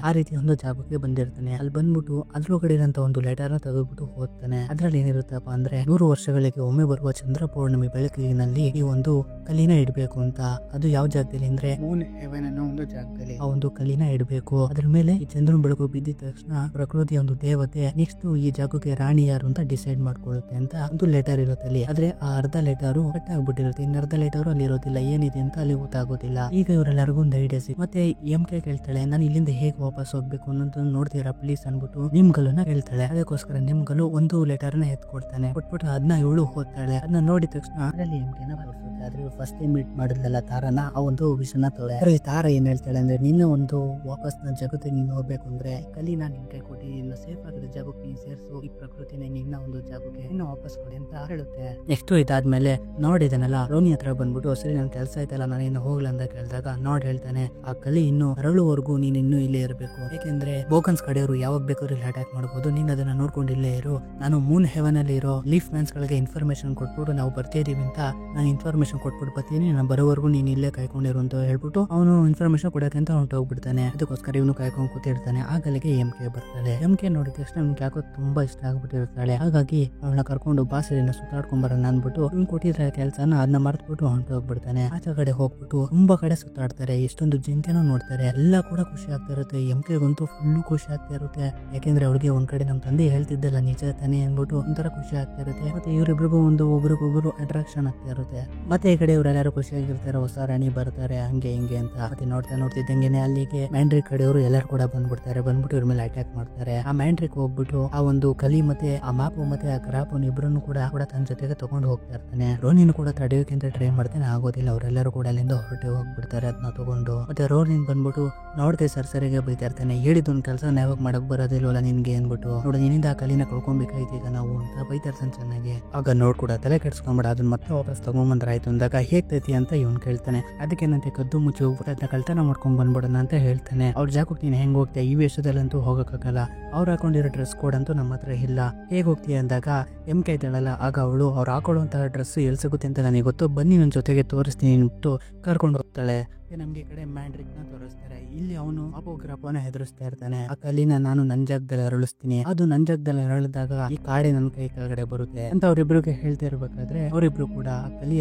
ಆ ರೀತಿ ಒಂದು ಜಾಗಕ್ಕೆ ಬಂದಿರ್ತಾನೆ. ಅಲ್ಲಿ ಬಂದ್ಬಿಟ್ಟು ಅದ್ರೊಳಗಡೆ ಇರೋಂತ ಒಂದು ಲೆಟರ್ ನ ತೆಗೆದ್ಬಿಟ್ಟು ಓದ್ತಾನೆ. ಅದ್ರಲ್ಲಿ ಏನಿರುತ್ತಪ್ಪ ಅಂದ್ರೆ 100 ವರ್ಷಗಳಿಗೆ ಒಮ್ಮೆ ಬರುವ ಚಂದ್ರ ಪೌರ್ಣಮಿ ಬೆಳಕಿನಲ್ಲಿ ಈ ಒಂದು ಕಲಿನ ಇಡ್ಬೇಕು ಅಂತ. ಅದು ಯಾವ ಜಾಗದಲ್ಲಿ ಅಂದ್ರೆ ಮೂನ್ ಹೆವೆನ್ ಅನ್ನೋ ಒಂದು ಜಾಗದಲ್ಲಿ ಆ ಒಂದು ಕಲಿನ ಇಡಬೇಕು. ಅದ್ರ ಮೇಲೆ ಈ ಚಂದ್ರನ ಬೆಳಕು ಬಿದ್ದಿದ ತಕ್ಷಣ ಪ್ರಕೃತಿಯ ಒಂದು ದೇವತೆ ನೆಕ್ಸ್ಟ್ ಈ ಜಾಗಕ್ಕೆ ರಾಣಿ ಯಾರು ಅಂತ ಡಿಸೈಡ್ ಮಾಡ್ಕೊಳ್ಳುತ್ತೆ ಅಂತ ಒಂದು ಲೆಟರ್ ಇರುತ್ತೆ ಅಲ್ಲಿ. ಆದ್ರೆ ಆ ಅರ್ಧ ಲೆಟರು ಕಟ್ ಆಗ್ಬಿಟ್ಟಿರುತ್ತೆ, ಇನ್ನು ಅರ್ಧ ಲೆಟರು ಅಲ್ಲಿ ಇರೋದಿಲ್ಲ, ಏನಿದೆ ಅಂತ ಅಲ್ಲಿ ಗೊತ್ತಾಗೋದಿಲ್ಲ. ಈಗ ಇವರೆಲ್ಲರಿಗೂ ಒಂದು ಐಡಿಯಾ ಸಿಗುತ್ತೆ. ಮತ್ತೆ ಎಂಕೆ ಕೇಳ್ತಾಳೆ, ನಾನು ಇಲ್ಲಿಂದ ಹೇಗೆ ವಾಪಸ್ ಹೋಗ್ಬೇಕು ಅನ್ನೋದು ನೋಡ್ತೀರಾ ಪ್ಲೀಸ್ ಅನ್ಬಿಟ್ಟು ನಿಮ್ಗಲನ್ನ ಕೇಳ್ತಾಳೆ. ಅದಕ್ಕೋಸ್ಕರ ನಿಮ್ಗಲು ಒಂದು ಲೆಟರ್ ನ ಎತ್ಕೊಡ್ತಾನೆ. ಕೊಟ್ಬಿಟ್ಟು ಅದನ್ನ ಇವಳು ಓದ್ತಾಳೆ. ಅದನ್ನ ನೋಡಿದ ತಕ್ಷಣ ಅದರಲ್ಲಿ ಎಂಕೆನ ಬರ್ತದೆ. ಆದ್ರೆ ಫಸ್ಟ್ ಟೈಮ್ ಮೀಟ್ ಮಾಡಿದ್ಲಲ್ಲ ತಾರನ, ಆ ಒಂದು ವಿಷಯನ ತೊಳೆ. ತಾರ ಏನ್ ಹೇಳ್ತಾಳೆ ಅಂದ್ರೆ, ನಿನ್ನ ಒಂದು ವಾಪಸ್ ನನ್ನ ಜಗತ್ತಿಗೆ ನೀನು ಹೋಗ್ಬೇಕು ಅಂದ್ರೆ ಕಲಿನ ನಿನ್ ಕೈ ಕೊಟ್ಟು ನಿನ್ನ ಸೇಫ್ ಆಗಿರೋ ಜಾಗಕ್ಕೆ ನೀನು ಸೇರಿಸು, ಈ ಪ್ರಕೃತಿನ ನಿನ್ನ ಒಂದು ಜಾಗಕ್ಕೆ ಇನ್ನು ವಾಪಸ್ ಕೊಡಿ ಅಂತ ಹೇಳುತ್ತೆ. ನೆಕ್ಸ್ಟ್ ಇದಾದ್ಮೇಲೆ ನೋಡಿದನಲ್ಲ ರೋನಿ ಹತ್ರ ಬಂದ್ಬಿಟ್ಟು, ಸರಿ ನನ್ ಕೆಲಸ ಆಯ್ತಲ್ಲ ನಾನು ಇನ್ನು ಹೋಗ್ಲ ಅಂತ ಕೇಳಿದಾಗ ನೋಡ್ ಹೇಳ್ತಾನೆ, ಆ ಕಲಿ ಇನ್ನು ಅರಳುವರೆಗೂ ನೀನ್ ಇನ್ನೂ ಇಲ್ಲೇ ಇರಬೇಕು. ಯಾಕೆಂದ್ರೆ ಬೋಕನ್ಸ್ ಕಡೆಯವರು ಯಾವಾಗ ಬೇಕಾದ್ರೂ ಇಲ್ಲಿ ಅಟ್ಯಾಕ್ ಮಾಡಬಹುದು, ನೀನ್ ಅದನ್ನ ನೋಡ್ಕೊಂಡು ಇಲ್ಲೇ ಇರು. ನಾನು ಮೂನ್ ಹೆವನ್ ಅಲ್ಲಿ ಇರೋ ಲೀಫ್ ಮ್ಯಾನ್ಸ್ ಗಳಿಗೆ ಇನ್ಫಾರ್ಮೇಶನ್ ಕೊಟ್ಬಿಟ್ಟು ನಾವು ಬರ್ತಿದೀವಿ ಅಂತ ನಾನು ಇನ್ಫಾರ್ಮೇಶನ್ ಕೊಟ್ಬಿಟ್ಟು ಬರ್ತೀನಿ, ನಾನು ಬರೋವರೆಗೂ ನೀನ್ ಇಲ್ಲೇ ಕಾಯ್ಕೊಂಡಿರು ಅಂತ ಹೇಳ್ಬಿಟ್ಟು ಅವನು ಇನ್ಫಾರ್ಮೇಶನ್ ಕೊಡಕ್ಕೆ ಅಂತ ಹೊಂಟೋಗ್ಬಿಡ್ತಾನೆ. ಅದಕ್ಕೋಸ್ಕರ ಇವನು ಕಾಯ್ಕೊಂಡು ಕೂತಿರ್ತಾನೆ. ಆಗಲಿಗೆ ಎಂಕೆ ಬರ್ತಾಳೆ. ಎಂಕೆ ನೋಡಿದ ತಕ್ಷಣ ಅವ್ನಿಗೆ ಯಾಕೋ ತುಂಬಾ ಇಷ್ಟ ಆಗ್ಬಿಟ್ಟಿರ್ತಾಳೆ. ಹಾಗಾಗಿ ಅವಳನ್ನ ಕರ್ಕೊಂಡು ಬಾಸರಿನ ಸುತ್ತಾಡ್ಕೊಂಡ್ ಬರೋಣ ಅನ್ಬಿಟ್ಟು ಇವ್ನು ಕೊಟ್ಟಿದ್ರೆ ಕೆಲಸನ ಅದನ್ನ ಮರ್ತ್ಬಿಟ್ಟು ಹೊಂಟೋಗ್ಬಿಡ್ತಾನೆ. ಆಚೆ ಕಡೆ ಹೋಗ್ಬಿಟ್ಟು ತುಂಬಾ ಕಡೆ ಸುತ್ತಾಡ್ತಾರೆ. ಎಷ್ಟೊಂದು ಜಿಂಕೆನೂ ನೋಡ್ತಾರೆ. ಎಲ್ಲ ಕೂಡ ಖುಷಿ ಆಗ್ತಾ ಇರುತ್ತೆ. ಎಂಕೆಗಂತೂ ಫುಲ್ಲು ಖುಷಿ ಆಗ್ತಾ ಇರುತ್ತೆ. ಯಾಕೆಂದ್ರೆ ಅವ್ರಿಗೆ ಒಂದ್ ಕಡೆ ನಮ್ ತಂದೆ ಹೇಳ್ತಿದ್ದಲ್ಲ ನಿಜ ತಾನೆ ಅನ್ಬಿಟ್ಟು ಒಂಥರ ಖುಷಿ ಆಗ್ತಾ ಇರುತ್ತೆ. ಮತ್ತೆ ಇವರಿಬ್ರಿಗೂ ಒಂದು ಒಬ್ರಿಗೊಬ್ರು ಅಟ್ರಾಕ್ಷನ್ ಆಗ್ತಾ ಇರುತ್ತೆ. ಮತ್ತೆ ಈ ಕಡೆ ಇವರೆಲ್ಲರೂ ಖುಷಿಯಾಗಿರ್ತಾರೆ, ಹೊಸ ರಾಣಿ ಬರ್ತಾರೆ ಹಂಗೆ ಹಿಂಗೆ ಅಂತ. ಮತ್ತೆ ನೋಡ್ತಿದ್ದಂಗೆನೆ ಅಲ್ಲಿಗೆ ಮ್ಯಾಂಡ್ರಿಕ್ ಕಡೆಯವರು ಎಲ್ಲರೂ ಕೂಡ ಬಂದ್ಬಿಡ್ತಾರೆ. ಬಂದ್ಬಿಟ್ಟು ಇವ್ರ ಮೇಲೆ ಅಟ್ಯಾಕ್ ಮಾಡ್ತಾರೆ. ಆ ಮ್ಯಾಂಡ್ರಿಕ್ ಹೋಗ್ಬಿಟ್ಟು ಆ ಒಂದು ಕಲಿ ಮತ್ತೆ ಆ ಮಾಪು ಮತ್ತೆ ಆ ಕ್ರಾಪನ್ ಇಬ್ರನ್ನು ಕೂಡ ತನ್ನ ಜೊತೆಗೆ ತಗೊಂಡು ಹೋಗ್ತಾ ಇರ್ತಾನೆ. ರೋನಿನ್ ಕೂಡ ತಡೆಯೋಕೆ ಅಂತ ಟ್ರೈ ಮಾಡ್ತಾನೆ, ಆಗೋದಿಲ್ಲ. ಅವರೆಲ್ಲರೂ ಕೂಡ ಅಲ್ಲಿಂದ ಹೊರಟೆ ಹೋಗ್ಬಿಡ್ತಾರೆ ಅದನ್ನ ತಗೊಂಡು. ಮತ್ತೆ ರೋನಿನ್ ಬಂದ್ಬಿಟ್ಟು ನೋಡ್ದೆ ಸರಿಗೆ ಬೈತಾ ಇರ್ತಾನೆ, ಹೇಳಿದೊಂದು ಕೆಲಸ ಯಾವಾಗ ಮಾಡಕ್ ಬರೋದಿಲ್ವಲ್ಲ ನಿನ್ಗೆ ಅನ್ಬಿಟ್ಟು, ನೋಡು ನಿನ್ನಿಂದ ಆ ಕಲಿನ ಕಳ್ಕೊಬೇಕಾಯ್ತು ಈಗ ನಾವು ಅಂತ ಬೈತಾ ಇರ್ತಾನೆ ಚೆನ್ನಾಗಿ. ಆಗ ನೋಡ್ ಕೂಡ ತಲೆ ಕೆಡ್ಸ್ಕೊಂಡ್ಬಿಡ, ಅದನ್ನ ಮತ್ತೆ ವಾಪಸ್ ತಗೊಂಡ್ಬಂದ್ರಾಯ್ತು ಅಂದಾಗ ಹೇಗ್ತೈತಿ ಅಂತ ಇವ್ನು ಕೇಳ್ತಾನೆ. ಅದಕ್ಕೇನಂತೆ ಕದ್ದು ಮುಚ್ಚಿ ಹೋಗ್ಬಿಟ್ಟು ಅದನ್ನ ಕಳ್ತನ ಮಾಡ್ಕೊಂಡ್ ಬಂದ್ಬಿಡೋಣ ಅಂತ ಹೇಳ್ತಾನೆ. ಅವ್ರ ಜಾಗಕ್ಕೆ ನೀನ್ ಹೆಂಗ್ ಹೋಗ್ತೀಯ, ಈ ವೇಷದಲ್ಲಂತೂ ಹೋಗಕ್ಕಾಗಲ್ಲ, ಅವ್ರು ಹಾಕೊಂಡಿರೋ ಡ್ರೆಸ್ ಕೋಡ್ ಅಂತೂ ನಮ್ಮ ಹತ್ರ ಇಲ್ಲ, ಹೇಗ್ ಹೋಗ್ತೀಯ ಅಂದಾಗ ಎಂಕೆ ಇದ್ದಾಳಲ್ಲ, ಆಗ ಅವಳು ಅವ್ರು ಹಾಕೊಳ್ಳುವಂತಹ ಡ್ರೆಸ್ ಎಲ್ಲಿ ಸಿಗುತ್ತೆ ಅಂತ ನನಗೆ ಗೊತ್ತು, ಬನ್ನಿ ನನ್ನ ಜೊತೆಗೆ ತೋರಿಸ್ತೀನಿ ಅಂದ್ಬಿಟ್ಟು ಕರ್ಕೊಂಡು ಹೋಗ್ತಾಳೆ. ನಮ್ಗೆ ಈ ಕಡೆ ಮ್ಯಾಂಡ್ರಿಕ್ ನ ತೋರಿಸ್ತಾರೆ. ಇಲ್ಲಿ ಅವನು ಅಪೋಗ್ರಾಫನ ಹೆದರಿಸ್ತಾ ಇರ್ತಾನೆ. ಆ ಕಲಿನ ನಾನು ನನ್ ಜಾಗದಲ್ಲಿ ಅರಳಿಸ್ತೀನಿ, ಅದು ನನ್ ಜಾಗದಲ್ಲಿ ಅರಳಿದಾಗ ಈ ಕಾಡೆ ನನ್ನ ಕೈ ಕೆಳಗಡೆ ಬರುತ್ತೆ ಅಂತ ಅವ್ರಿಬ್ರಿಗೆ ಹೇಳ್ತಾ ಇರ್ಬೇಕಾದ್ರೆ ಅವರಿಬ್ರು ಕೂಡ ಆ ಕಲಿ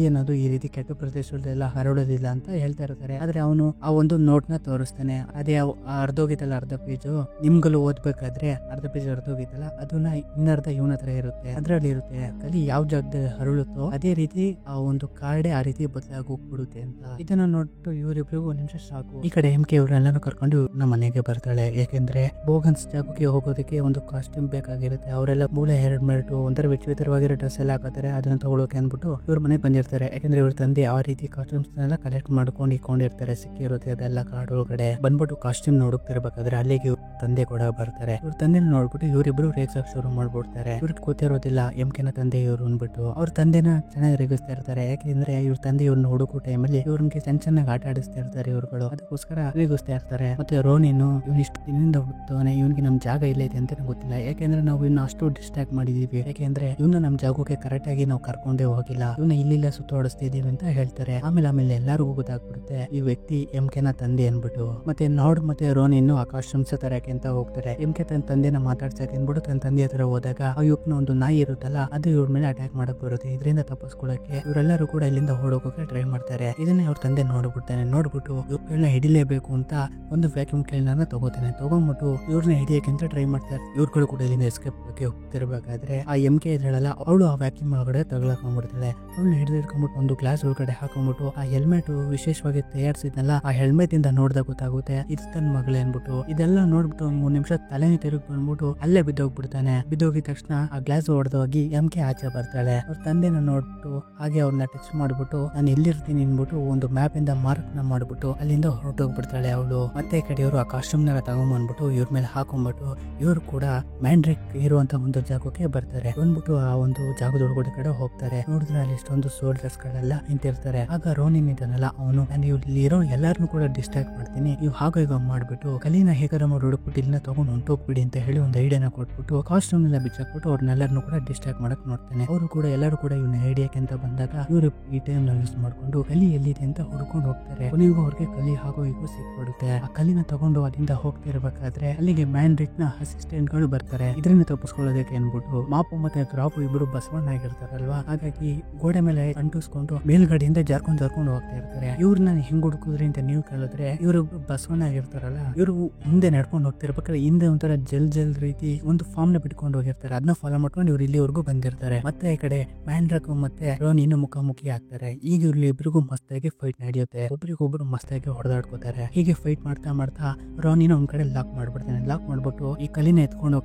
ಅನ್ನೋದು ಈ ರೀತಿ ಕೆಟ್ಟ ಪ್ರದೇಶದಲ್ಲೆಲ್ಲ ಹರಡೋದಿಲ್ಲ ಅಂತ ಹೇಳ್ತಾ ಇರ್ತಾರೆ. ಆದ್ರೆ ಅವನು ಆ ಒಂದು ನೋಟ್ ನ ತೋರಿಸ್ತಾನೆ. ಅದೇ ಅರ್ಧೋಗಿತ್ತಲ್ಲ ಅರ್ಧ ಪೇಜು, ನಿಮ್ಗಲು ಓದ್ಬೇಕಾದ್ರೆ ಅರ್ಧ ಪೇಜ್ ಅರ್ಧೋಗಿತ್ತಲ್ಲ ಅದನ್ನ ಇನ್ನರ್ಧ ಇವನ ಹತ್ರ ಇರುತ್ತೆ. ಅದ್ರಲ್ಲಿ ಇರುತ್ತೆ ಕಲಿ ಯಾವ ಜಾಗದಲ್ಲಿ ಹರಳುತ್ತೋ ಅದೇ ರೀತಿ ಆ ಒಂದು ಕಾಡೆ ಆ ರೀತಿ ಬದಲಾಗಿ ಹೋಗ್ಬಿಡುತ್ತೆ ಅಂತ. ಇದನ್ನ ನೋಡ್ಬಿಟ್ಟು ಇವರಿಬ್ರಿಗೂ ಒಂದ್ ನಿಮಿಷ ಸಾಕು. ಈ ಕಡೆ ಎಂಕೆ ಇವರೆಲ್ಲರೂ ಕರ್ಕೊಂಡು ನಮ್ಮ ಮನೆಗೆ ಬರ್ತಾಳೆ. ಯಾಕೆಂದ್ರೆ ಬೋಗನ್ಸ್ ಜಾಗಕ್ಕೆ ಹೋಗೋದಕ್ಕೆ ಒಂದು ಕಾಸ್ಟ್ಯೂಮ್ ಬೇಕಾಗಿರುತ್ತೆ. ಅವರೆಲ್ಲ ಮೂಲೆ ಹೆಲ್ಮೆಟ್ ಒಂಥರ ವಿಚಿತ್ರವಾಗಿರೋ ಡ್ರೆಸ್ ಎಲ್ಲ ಹಾಕತಾರೆ, ಅದನ್ನ ತಗೊಳಕ್ಕೆ ಅಂದ್ಬಿಟ್ಟು ಇವ್ರ ಮನೆಗೆ ಬಂದಿರ್ತಾರೆ. ಯಾಕಂದ್ರೆ ಇವ್ರ ತಂದೆ ಆ ರೀತಿ ಕಾಸ್ಟ್ಯೂಮ್ಸ್ ಎಲ್ಲ ಕಲೆಕ್ಟ್ ಮಾಡ್ಕೊಂಡು ಇಟ್ಕೊಂಡಿರ್ತಾರೆ, ಸಿಕ್ಕಿರುತ್ತೆ ಅದೆಲ್ಲ ಕಾಡೊಳಗಡೆ. ಬಂದ್ಬಿಟ್ಟು ಕಾಸ್ಟ್ಯೂಮ್ ನೋಡುತ್ತಿರ್ಬೇಕಾದ್ರೆ ಅಲ್ಲಿಗೆ ಇವ್ರ ತಂದೆ ಕೂಡ ಬರ್ತಾರೆ. ಇವ್ರ ತಂದೆ ನೋಡ್ಬಿಟ್ಟು ಇವರಿಬ್ರು ರೇಗ್ಸಕ್ ಶುರು ಮಾಡ್ಬಿಡ್ತಾರೆ. ಇವ್ರಿಗೆ ಗೊತ್ತಿರೋದಿಲ್ಲ ಎಂಕೆನ ತಂದೆ ಇವ್ರು ಅಂದ್ಬಿಟ್ಟು. ಅವ್ರ ತಂದೆನ ಚೆನ್ನಾಗಿ ರೇಗಿಸ್ತಾ ಇರ್ತಾರೆ. ಯಾಕೆಂದ್ರೆ ಇವ್ರ ತಂದೆ ಇವ್ರನ್ನ ಹುಡುಕೋ ಟೈಮಲ್ಲಿ ಇವ್ರಿಗೆ ಚೆನ್ನಾಗಿ ಆಟ ಆಡಿಸ್ತಾ ಇರ್ತಾರೆ ಇವ್ರುಗಳು. ಅದಕ್ಕೋಸ್ಕರ ರೇಗಿಸ್ತಾ ಇರ್ತಾರೆ. ಮತ್ತೆ ರೋನಿನು ಇವ್ನು ಇಷ್ಟು ದಿನದಿಂದ ಹುಟ್ಟವನೆ, ಇವನಿಗೆ ನಮ್ ಜಾಗ ಎಲ್ಲೈತೆ ಅಂತ ಗೊತ್ತಿಲ್ಲ, ಯಾಕೆಂದ್ರೆ ನಾವು ಇನ್ನು ಅಷ್ಟು ಡಿಸ್ಟ್ರಾಕ್ಟ್ ಮಾಡಿದೀವಿ, ಯಾಕೆಂದ್ರೆ ಇವನ್ನ ನಮ್ ಜಾಗಕ್ಕೆ ಕರೆಕ್ಟ್ ಆಗಿ ನಾವು ಕರ್ಕೊಂಡೇ ಹೋಗಿಲ್ಲ, ಇವನ್ನ ಇಲ್ಲಿಲ್ಲ ಸುತ್ತಾಡಿಸ್ತಿದೀವಿ ಅಂತ ಹೇಳ್ತಾರೆ. ಆಮೇಲೆ ಎಲ್ಲರಿಗೂ ಗೊತ್ತಾಗ್ಬಿಡುತ್ತೆ ಈ ವ್ಯಕ್ತಿ MKನ ತಂದೆ ಅನ್ಬಿಟ್ಟು. ಮತ್ತೆ ನಾರ್ಡ್ ಮತ್ತೆ ರೋನಿನ್ನು ಆಕಾಶಂಸ ತರಕ್ಕೆ ಅಂತ ಹೋಗ್ತಾರೆ. MK ತನ್ನ ತಂದೆನ ಮಾತಾಡ್ಸಕ್ಕೆ ಅನ್ಬಿಟ್ಟು ತನ್ನ ತಂದೆ ಹತ್ರ ಹೋದಾಗ ಆ ಯುಕ್ನ ಒಂದು ನಾಯಿ ಇರುತ್ತಲ್ಲ ಅದು ಇವ್ರ ಮೇಲೆ ಅಟ್ಯಾಕ್ ಮಾಡಕ್ ಬರುತ್ತೆ. ಇದರಿಂದ ತಪ್ಪಿಸ್ಕೊಳ್ಳಕ್ಕೆ ಇವರೆಲ್ಲರೂ ಕೂಡ ಇಲ್ಲಿಂದ ಓಡೋಗೋಕೆ ಟ್ರೈ ಮಾಡ್ತಾರೆ. ಇದನ್ನೇ ಅವ್ರ ತಂದೆ ನೋಡ್ಬಿಡ್ತಾನೆ. ನೋಡ್ಬಿಟ್ಟು ಇವ್ರನ್ನ ಹಿಡಿಲೇಬೇಕು ಅಂತ ಒಂದು ವ್ಯಾಕ್ಯೂಮ್ ಕ್ಲೀನರ್ನ ತಗೋತಾನೆ. ತಗೊಂಡ್ಬಿಟ್ಟು ಇವ್ರನ್ನ ಹಿಡಿಯಕ್ಕೆ ಅಂತ ಟ್ರೈ ಮಾಡ್ತಾರೆ. ಇವ್ರುಗಳು ಕೂಡ ಇಲ್ಲಿಂದ ಎಸ್ಕೇಪ್ ಆಗಿ ಹೋಗ್ತಿರ್ಬೇಕಾದ್ರೆ ಆ MK ಇದ್ರಲ್ಲ ಅವಳು ಆ ವ್ಯಾಕ್ಯೂಮ್ ಒಳಗಡೆ ತಗೊಳಕೊಂಡ್ಬಿಡ್ತಾಳೆ. ಅವಳನ್ನ ಹಿಡಿದಿಟ್ಕೊಂಡ್ಬಿಟ್ಟು ಒಂದು ಗ್ಲಾಸ್ ಒಳಗಡೆ ಹಾಕೊಂಡ್ಬಿಟ್ಟು ಆ ಹೆಲ್ಮೆಟ್ ವಿಶೇಷವಾಗಿ ತಯಾರಿಸಿದ್ನಲ್ಲ ಆ ಹೆಲ್ಮೆಟ್ ಇಂದ ನೋಡ್ದಾಗ ಗೊತ್ತಾಗುತ್ತೆ ಇದು ತನ್ನ ಮಗಳೇ ಅನ್ಬಿಟ್ಟು. ಇದೆಲ್ಲ ನೋಡ್ಬಿಟ್ಟು 3 ನಿಮಿಷ ತಲೆನೇ ತಿರುಗಿ ಬಂದ್ಬಿಟ್ಟು ಅಲ್ಲೇ ಬಿದ್ದೋಗ್ಬಿಡ್ತಾನೆ. ಬಿದ್ದೋಗಿದ ತಕ್ಷಣ ಆ ಗ್ಲಾಸ್ ಹೊಡೆದೋಗಿ MK ಆಚೆ ಬರ್ತಾಳೆ. ಅವ್ರ ತಂದೆನ ನೋಡ್ಬಿಟ್ಟು ಹಾಗೆ ಅವ್ರನ್ನ ಟಚ್ ಮಾಡ್ಬಿಟ್ಟು ನಾನು ಎಲ್ಲಿರ್ತೀನಿ ಅನ್ಬಿಟ್ಟು ಒಂದು ಮ್ಯಾಪ್ ಇಂದ ಮಾರ್ಕ್ ನ ಮಾಡ್ಬಿಟ್ಟು ಅಲ್ಲಿಂದ ಹೊರಟೋಗ್ಬಿಡ್ತಾಳೆ ಅವಳು. ಮತ್ತೆ ಈ ಕಡೆ ಇವರು ಆ ಕಾಸ್ಟ್ಯೂಮ್ನಾಗ ತಗೊಂಡ್ಬಂದ್ಬಿಟ್ಟು ಇವ್ರ ಮೇಲೆ ಹಾಕೊಂಡ್ಬಿಟ್ಟು ಇವ್ರು ಕೂಡ ಮ್ಯಾಂಡ್ರಿಕ್ ಇರುವಂತ ಒಂದು ಜಾಗಕ್ಕೆ ಬರ್ತಾರೆ. ಬಂದ್ಬಿಟ್ಟು ಆ ಒಂದು ಜಾಗದೊಳಗಡೆ ಕಡೆ ಹೋಗ್ತಾರೆ. ನೋಡಿದ್ರೆ ಅಲ್ಲಿ ಇಷ್ಟೊಂದು ಸೋಲ್ಜರ್ಸ್ ಗಳೆಲ್ಲ ನಿಂತಿರ್ತಾರೆ. ಆಗ ರೋನಿನ್ ಇದ್ದಾನಲ್ಲ ಅವನು ನಾನು ಇಲ್ಲಿರೋ ಎಲ್ಲಾರನ್ನು ಕೂಡ ಡಿಸ್ಟ್ರಾಕ್ಟ್ ಮಾಡ್ತೀನಿ, ನೀವು ಹಾಗೆ ಈಗ ಮಾಡ್ಬಿಟ್ಟು ಕಲಿನ ಹೇಗಾರ ಮಾಡಿ ಹುಡುಕ್ಬಿಟ್ಟು ಇಲ್ಲಿನ ತಗೊಂಡು ಹೊಂಟೋಗ್ಬಿಡಿ ಅಂತ ಹೇಳಿ ಒಂದು ಐಡಿಯಾನ ಕೊಟ್ಬಿಟ್ಟು ಕಾಸ್ಟ್ಯೂಮ್ ಎಲ್ಲ ಬಿಚ್ಚಾಕ್ಬಿಟ್ಟು ಅವ್ರನ್ನೆಲ್ಲರನ್ನು ಕೂಡ ಡಿಸ್ಟ್ರಾಕ್ಟ್ ಮಾಡಕ್ ನೋಡ್ತಾನೆ. ಅವರು ಕೂಡ ಎಲ್ಲರೂ ಕೂಡ ಇವನ್ನ ಹಿಡಿಯಕ್ಕೆ ಅಂತ ಬಂದಾಗ ಇವರು ಈ ಟೈಮ್ ನ ಯೂಸ್ ಮಾಡ್ಕೊಂಡು ಕಲಿ ಎಲ್ಲಿದೆ ಅಂತ ಹುಡ್ಕೊಂಡು ಹೋಗ್ತಾರೆ. ಕೊನೆಗೂ ಅವ್ರಿಗೆ ಕಲಿ ಹಾಗೋ ಈಗೂ ಸಿಕ್ಬಿಡುತ್ತೆ. ಆ ಕಲಿನ ತಗೊಂಡು ಅಲ್ಲಿಂದ ಹೋಗ್ತಿರ್ಬೇಕಾದ್ರೆ ಅಲ್ಲಿಗೆ ಮ್ಯಾಂಡ್ರಿಕ್ ನ ಅಸಿಸ್ಟೆಂಟ್ ಗಳು ಬರ್ತಾರೆ. ಇದರಿಂದ ತಪ್ಪಿಸ್ಕೊಳ್ಳೋದಕ್ಕೆ ಅನ್ಬಿಟ್ಟು ಮಾಪು ಮತ್ತೆ ಕ್ರಾಪು ಇಬ್ರು ಬಸವಣ್ಣ ಆಗಿರ್ತಾರಲ್ವಾ, ಹಾಗಾಗಿ ಗೋಡೆ ಮೇಲೆ ಅಂಟಿಸ್ಕೊಂಡು ಮೇಲ್ಗಡೆಯಿಂದ ಜಾರ್ಕೊಂಡು ಹೋಗ್ತಾ ಇರ್ತಾರೆ. ಇವ್ರನ್ನ ಹೆಂಗ್ ಹುಡುಕಿದ್ರಿ ಅಂತ ನೀವು ಕೇಳಿದ್ರೆ ಇವರು ಬಸವಣ್ಣ ಆಗಿರ್ತಾರಲ್ಲ ಇವರು ಮುಂದೆ ನಡ್ಕೊಂಡು ಹೋಗ್ತಿರ್ಬೇಕಾದ್ರೆ ಹಿಂದೆ ಒಂಥರ ಜಲ್ ರೀತಿ ಒಂದು ಫಾರ್ಮ್ ನ ಬಿಟ್ಕೊಂಡು ಹೋಗಿರ್ತಾರೆ. ಅದನ್ನ ಫಾಲೋ ಮಾಡ್ಕೊಂಡು ಇವ್ರು ಇಲ್ಲಿವರೆಗೂ ಬಂದಿರ್ತಾರೆ. ಮತ್ತೆ ಈ ಕಡೆ ಮ್ಯಾಂಡ್ರಕ್ ಮತ್ತೆ ರೋನ್ ಇನ್ನು ಮುಖಾಮುಖಿ ಆಗ್ತಾರೆ. ಈಗ ಇವ್ರು ಇಬ್ರಿಗೂ ಮಸ್ತಾಗಿ ಫೈಟ್ ನಡೆಯುತ್ತೆ. ಒಬ್ರಿಗೊಬ್ರು ಮಸ್ತಾಗಿ ಹೊಡೆದಾಡ್ಕೋತಾರೆ. ಹೀಗೆ ಫೈಟ್ ಮಾಡ್ತಾ ರೋನಿನ ಒಂದ್ ಕಡೆ ಲಾಕ್ ಮಾಡ್ಬಿಡ್ತಾನೆ. ಲಾಕ್ ಮಾಡ್ಬಿಟ್ಟು ಈ ಕಲಿನ ಎತ್ಕೊಂಡು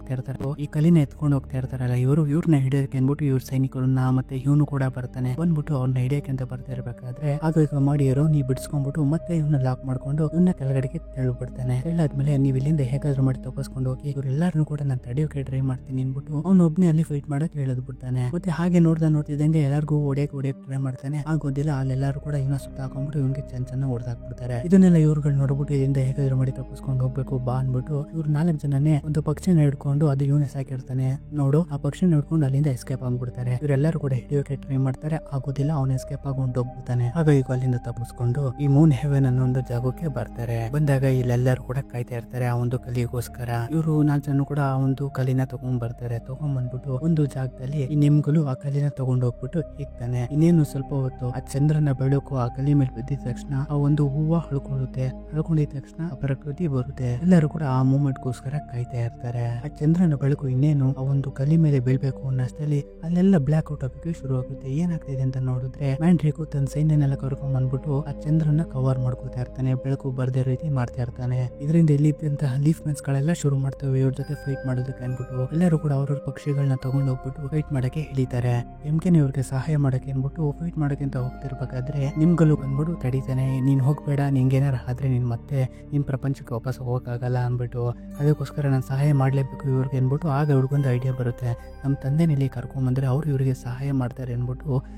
ಹೋಗ್ತಾ ಇರ್ತಾರಲ್ಲ ಇವ್ರನ್ನ ಹಿಡಿಯೋಕೆ ಅನ್ಬಿಟ್ಟು ಇವ್ರ ಸೈನಿಕರನ್ನ ಮತ್ತೆ ಇವನು ಕೂಡ ಬರ್ತಾನೆ. ಬಂದ್ಬಿಟ್ಟು ಅವ್ರನ್ನ ಹಿಡಿಯಕ್ಕೆ ಅಂತ ಬರ್ತಾ ಇರ್ಬೇಕಾದ್ರೆ ಆಗ ಈಗ ಮಾಡಿ ರೋನಿ ಬಿಡಿಸ್ಕೊಂಡ್ಬಿಟ್ಟು ಮತ್ತೆ ಇವನ್ನ ಲಾಕ್ ಮಾಡ್ಕೊಂಡು ಇವನ್ನ ಕೆಳಗಡೆಗೆ ತೆಳ್ಬಿಡ್ತಾನೆ. ತೆಳ್ಳಾದ್ಮೇಲೆ ನೀವು ಇಲ್ಲಿಂದ ಹೇಗಾದ್ರೂ ಮಾಡಿ ತಪ್ಪಿಸ್ಕೊಂಡು ಹೋಗಿ ಇವರೆಲ್ಲರನ್ನು ಕೂಡ ನಾನು ತಡೆಯೋಕೆ ಟ್ರೈ ಮಾಡ್ತೀನಿ ಅನ್ಬಿಟ್ಟು ಅವ್ನು ಒಬ್ನೇ ಅಲ್ಲಿ ಫೈಟ್ ಮಾಡಕ್ ಬಿಡ್ತಾನೆ. ಮತ್ತೆ ಹಾಗೆ ನೋಡ್ತಿದ್ದಂಗೆ ಎಲ್ಲರಿಗೂ ಹೊಡಿಯಕ್ ಟ್ರೈ ಮಾಡ್ತಾನೆ. ಆಗೋದಿಲ್ಲ ಅಲ್ಲೆಲ್ಲರೂ ಕೂಡ ಇವನ್ನ ಸುತ್ತ ಹಾಕೊಂಡ್ಬಿಟ್ಟು ಇವನ್ಗೆ ಚೆನ್ನಾಗಿ ಹೊಡೆದಾಕ್ಬಿಡ್ತಾರೆ. ಇದನ್ನೆಲ್ಲ ಇವ್ರುಗಳು ನೋಡ್ಬಿಟ್ಟು ಇದರಿಂದ ಹೇಗಾದ್ರೂ ಮಾಡಿ ತಪ್ಪಿಸ್ಕೊಂಡು ಹೋಗ್ಬೇಕು ಬಾ ಅನ್ಬಿಟ್ಟು ಇವ್ರು 4 ಜನನೇ ಒಂದು ಪಕ್ಷಿನ ಹಿಡ್ಕೊಂಡು ಅದು ಇವನೇ ಸಾಕಿರ್ತಾನೆ ನೋಡು ಆ ಪಕ್ಷಿನ ಹಿಡ್ಕೊಂಡು ಅಲ್ಲಿಂದ ಎಸ್ಕೇಪ್ ಆಗ್ಬಿಡ್ತಾರೆ. ಇವರೆಲ್ಲರೂ ಕೂಡ ಹಿಡಿಯೋಕೆ ಟ್ರೈ ಮಾಡ್ತಾರೆ. ಆಗೋದಿಲ್ಲ ಅವನು ಎಸ್ಕೇಪ್ ಆಗಿ ಹೋಗ್ಬಿಡ್ತಾನೆ. ಆಗ ಈಗ ಅಲ್ಲಿಂದ ತಪ್ಪಿಸ್ಕೊಂಡು ಈ ಮೂನ್ ಹೆವೆನ್ ಅನ್ನೋ ಒಂದು ಜಾಗಕ್ಕೆ ಬರ್ತಾರೆ. ಬಂದಾಗ ಇಲ್ಲೆಲ್ಲರೂ ಕೂಡ ಕಾಯ್ತಾ ಇರ್ತಾರೆ ಆ ಒಂದು ಕಲಿಗೋಸ್ಕರ. ಇವರು 4 ಜನ ಕೂಡ ಆ ಒಂದು ಕಲಿನ ತಗೊಂಡ್ಬಂದ್ಬಿಟ್ಟು ಒಂದು ಜಾಗದಲ್ಲಿ ಈ ನಿಮ್ಗಳು ಆ ಕಲಿನ ತಗೊಂಡೋಗ್ಬಿಟ್ಟು ಇಕ್ತಾನೆ. ಇನ್ನೇನು ಸ್ವಲ್ಪ ಹೊತ್ತು ಆ ಚಂದ್ರನ ಬೆಳಕು ಆ ಕಲಿ ಮೇಲೆ ಬಿದ್ದಿದ ತಕ್ಷಣ ಆ ಒಂದು ಹೂವ ಹಳ್ಕೊಂಡಿದ ತಕ್ಷಣ ಆ ಪ್ರಕೃತಿ ಬರುತ್ತೆ. ಎಲ್ಲರೂ ಕೂಡ ಆ ಮೂಮೆಂಟ್ ಗೋಸ್ಕರ ಕಾಯ್ತಾ ಇರ್ತಾರೆ. ಆ ಚಂದ್ರನ ಬೆಳಕು ಇನ್ನೇನು ಆ ಒಂದು ಕಲಿ ಮೇಲೆ ಬೀಳ್ಬೇಕು ಅನ್ನಷ್ಟರಲ್ಲಿ ಅಲ್ಲೆಲ್ಲ ಬ್ಲಾಕ್ ಔಟ್ ಆಗಕ್ಕೆ ಶುರು ಆಗುತ್ತೆ. ಏನಾಗ್ತಿದೆ ಅಂತ ನೋಡಿದ್ರೆ ಮ್ಯಾಂಡ್ರಿಕ್ ತನ್ನ ಸೈನ್ಯನೆಲ್ಲ ಕರ್ಕೊಂಡ್ ಬಂದ್ಬಿಟ್ಟು ಆ ಚಂದ್ರನ ಕವರ್ ಮಾಡ್ಕೊತಾ ಇರ್ತಾನೆ. ಬೆಳಕು ಬರ್ದೇ ರೀತಿ ಮಾಡ್ತಾ ಇರ್ತಾನೆ. ಇದರಿಂದ ಇಲ್ಲಿದ್ದಂತಹ ಲೀಫ್ ಮೆನ್ಸ್ ಗಳೆಲ್ಲ ಶುರು ಮಾಡ್ತವೆ ಇವ್ರ ಜೊತೆ ಫೈಟ್ ಮಾಡೋದಕ್ಕೆ ಅನ್ಬಿಟ್ಟು ಎಲ್ಲರೂ ಕೂಡ ಅವ್ರವ್ರ ಪಕ್ಷಿಗಳನ್ನ ತಗೊಂಡು ಹೋಗ್ಬಿಟ್ಟು ಫೈಟ್ ಮಾಡಕ್ಕೆ ಹಿಡಿತಾರೆ. MKನ ಇವ್ರಿಗೆ ಸಹಾಯ ಮಾಡಕ್ಕೆ ಅನ್ಬಿಟ್ಟು ಫೈಟ್ ಮಾಡಕ್ಕೆ ಅಂತ ಹೋಗ್ತಿರ್ಬೇಕಾದ್ರೆ ನಿಮ್ಗಳು ಬಂದ್ಬಿಟ್ಟು ತಡೀತಾನೆ. ನೀನ್ ಹೋಗ್ಬೇಡ, ನಿಂಗೇನಾರ ಆದ್ರೆ ನೀನ್ ಮತ್ತೆ ನಿನ್ ಪ್ರಪಂಚಕ್ಕೆ ವಾಪಸ್ ಹೋಗಕ್ಕಾಗಲ್ಲ ಅನ್ಬಿಟ್ಟು ಅದಕ್ಕೋಸ್ಕರ ನಾನು ಸಹಾಯ ಮಾಡ್ಲೇಬೇಕು ಇವ್ರಿಗೆ ಅನ್ಬಿಟ್ಟು ಆಗ ಇವ್ರಿಗೊಂದು ಐಡಿಯಾ ಬರುತ್ತೆ. ನಮ್ಮ ತಂದೆನ ಇಲ್ಲಿ ಕರ್ಕೊಂಡ್ಬಂದ್ರೆ ಅವ್ರು ಇವ್ರಿಗೆ ಸಹಾಯ ಮಾಡ್ತಾರೆ ಅನ್ಬಿಟ್ಟು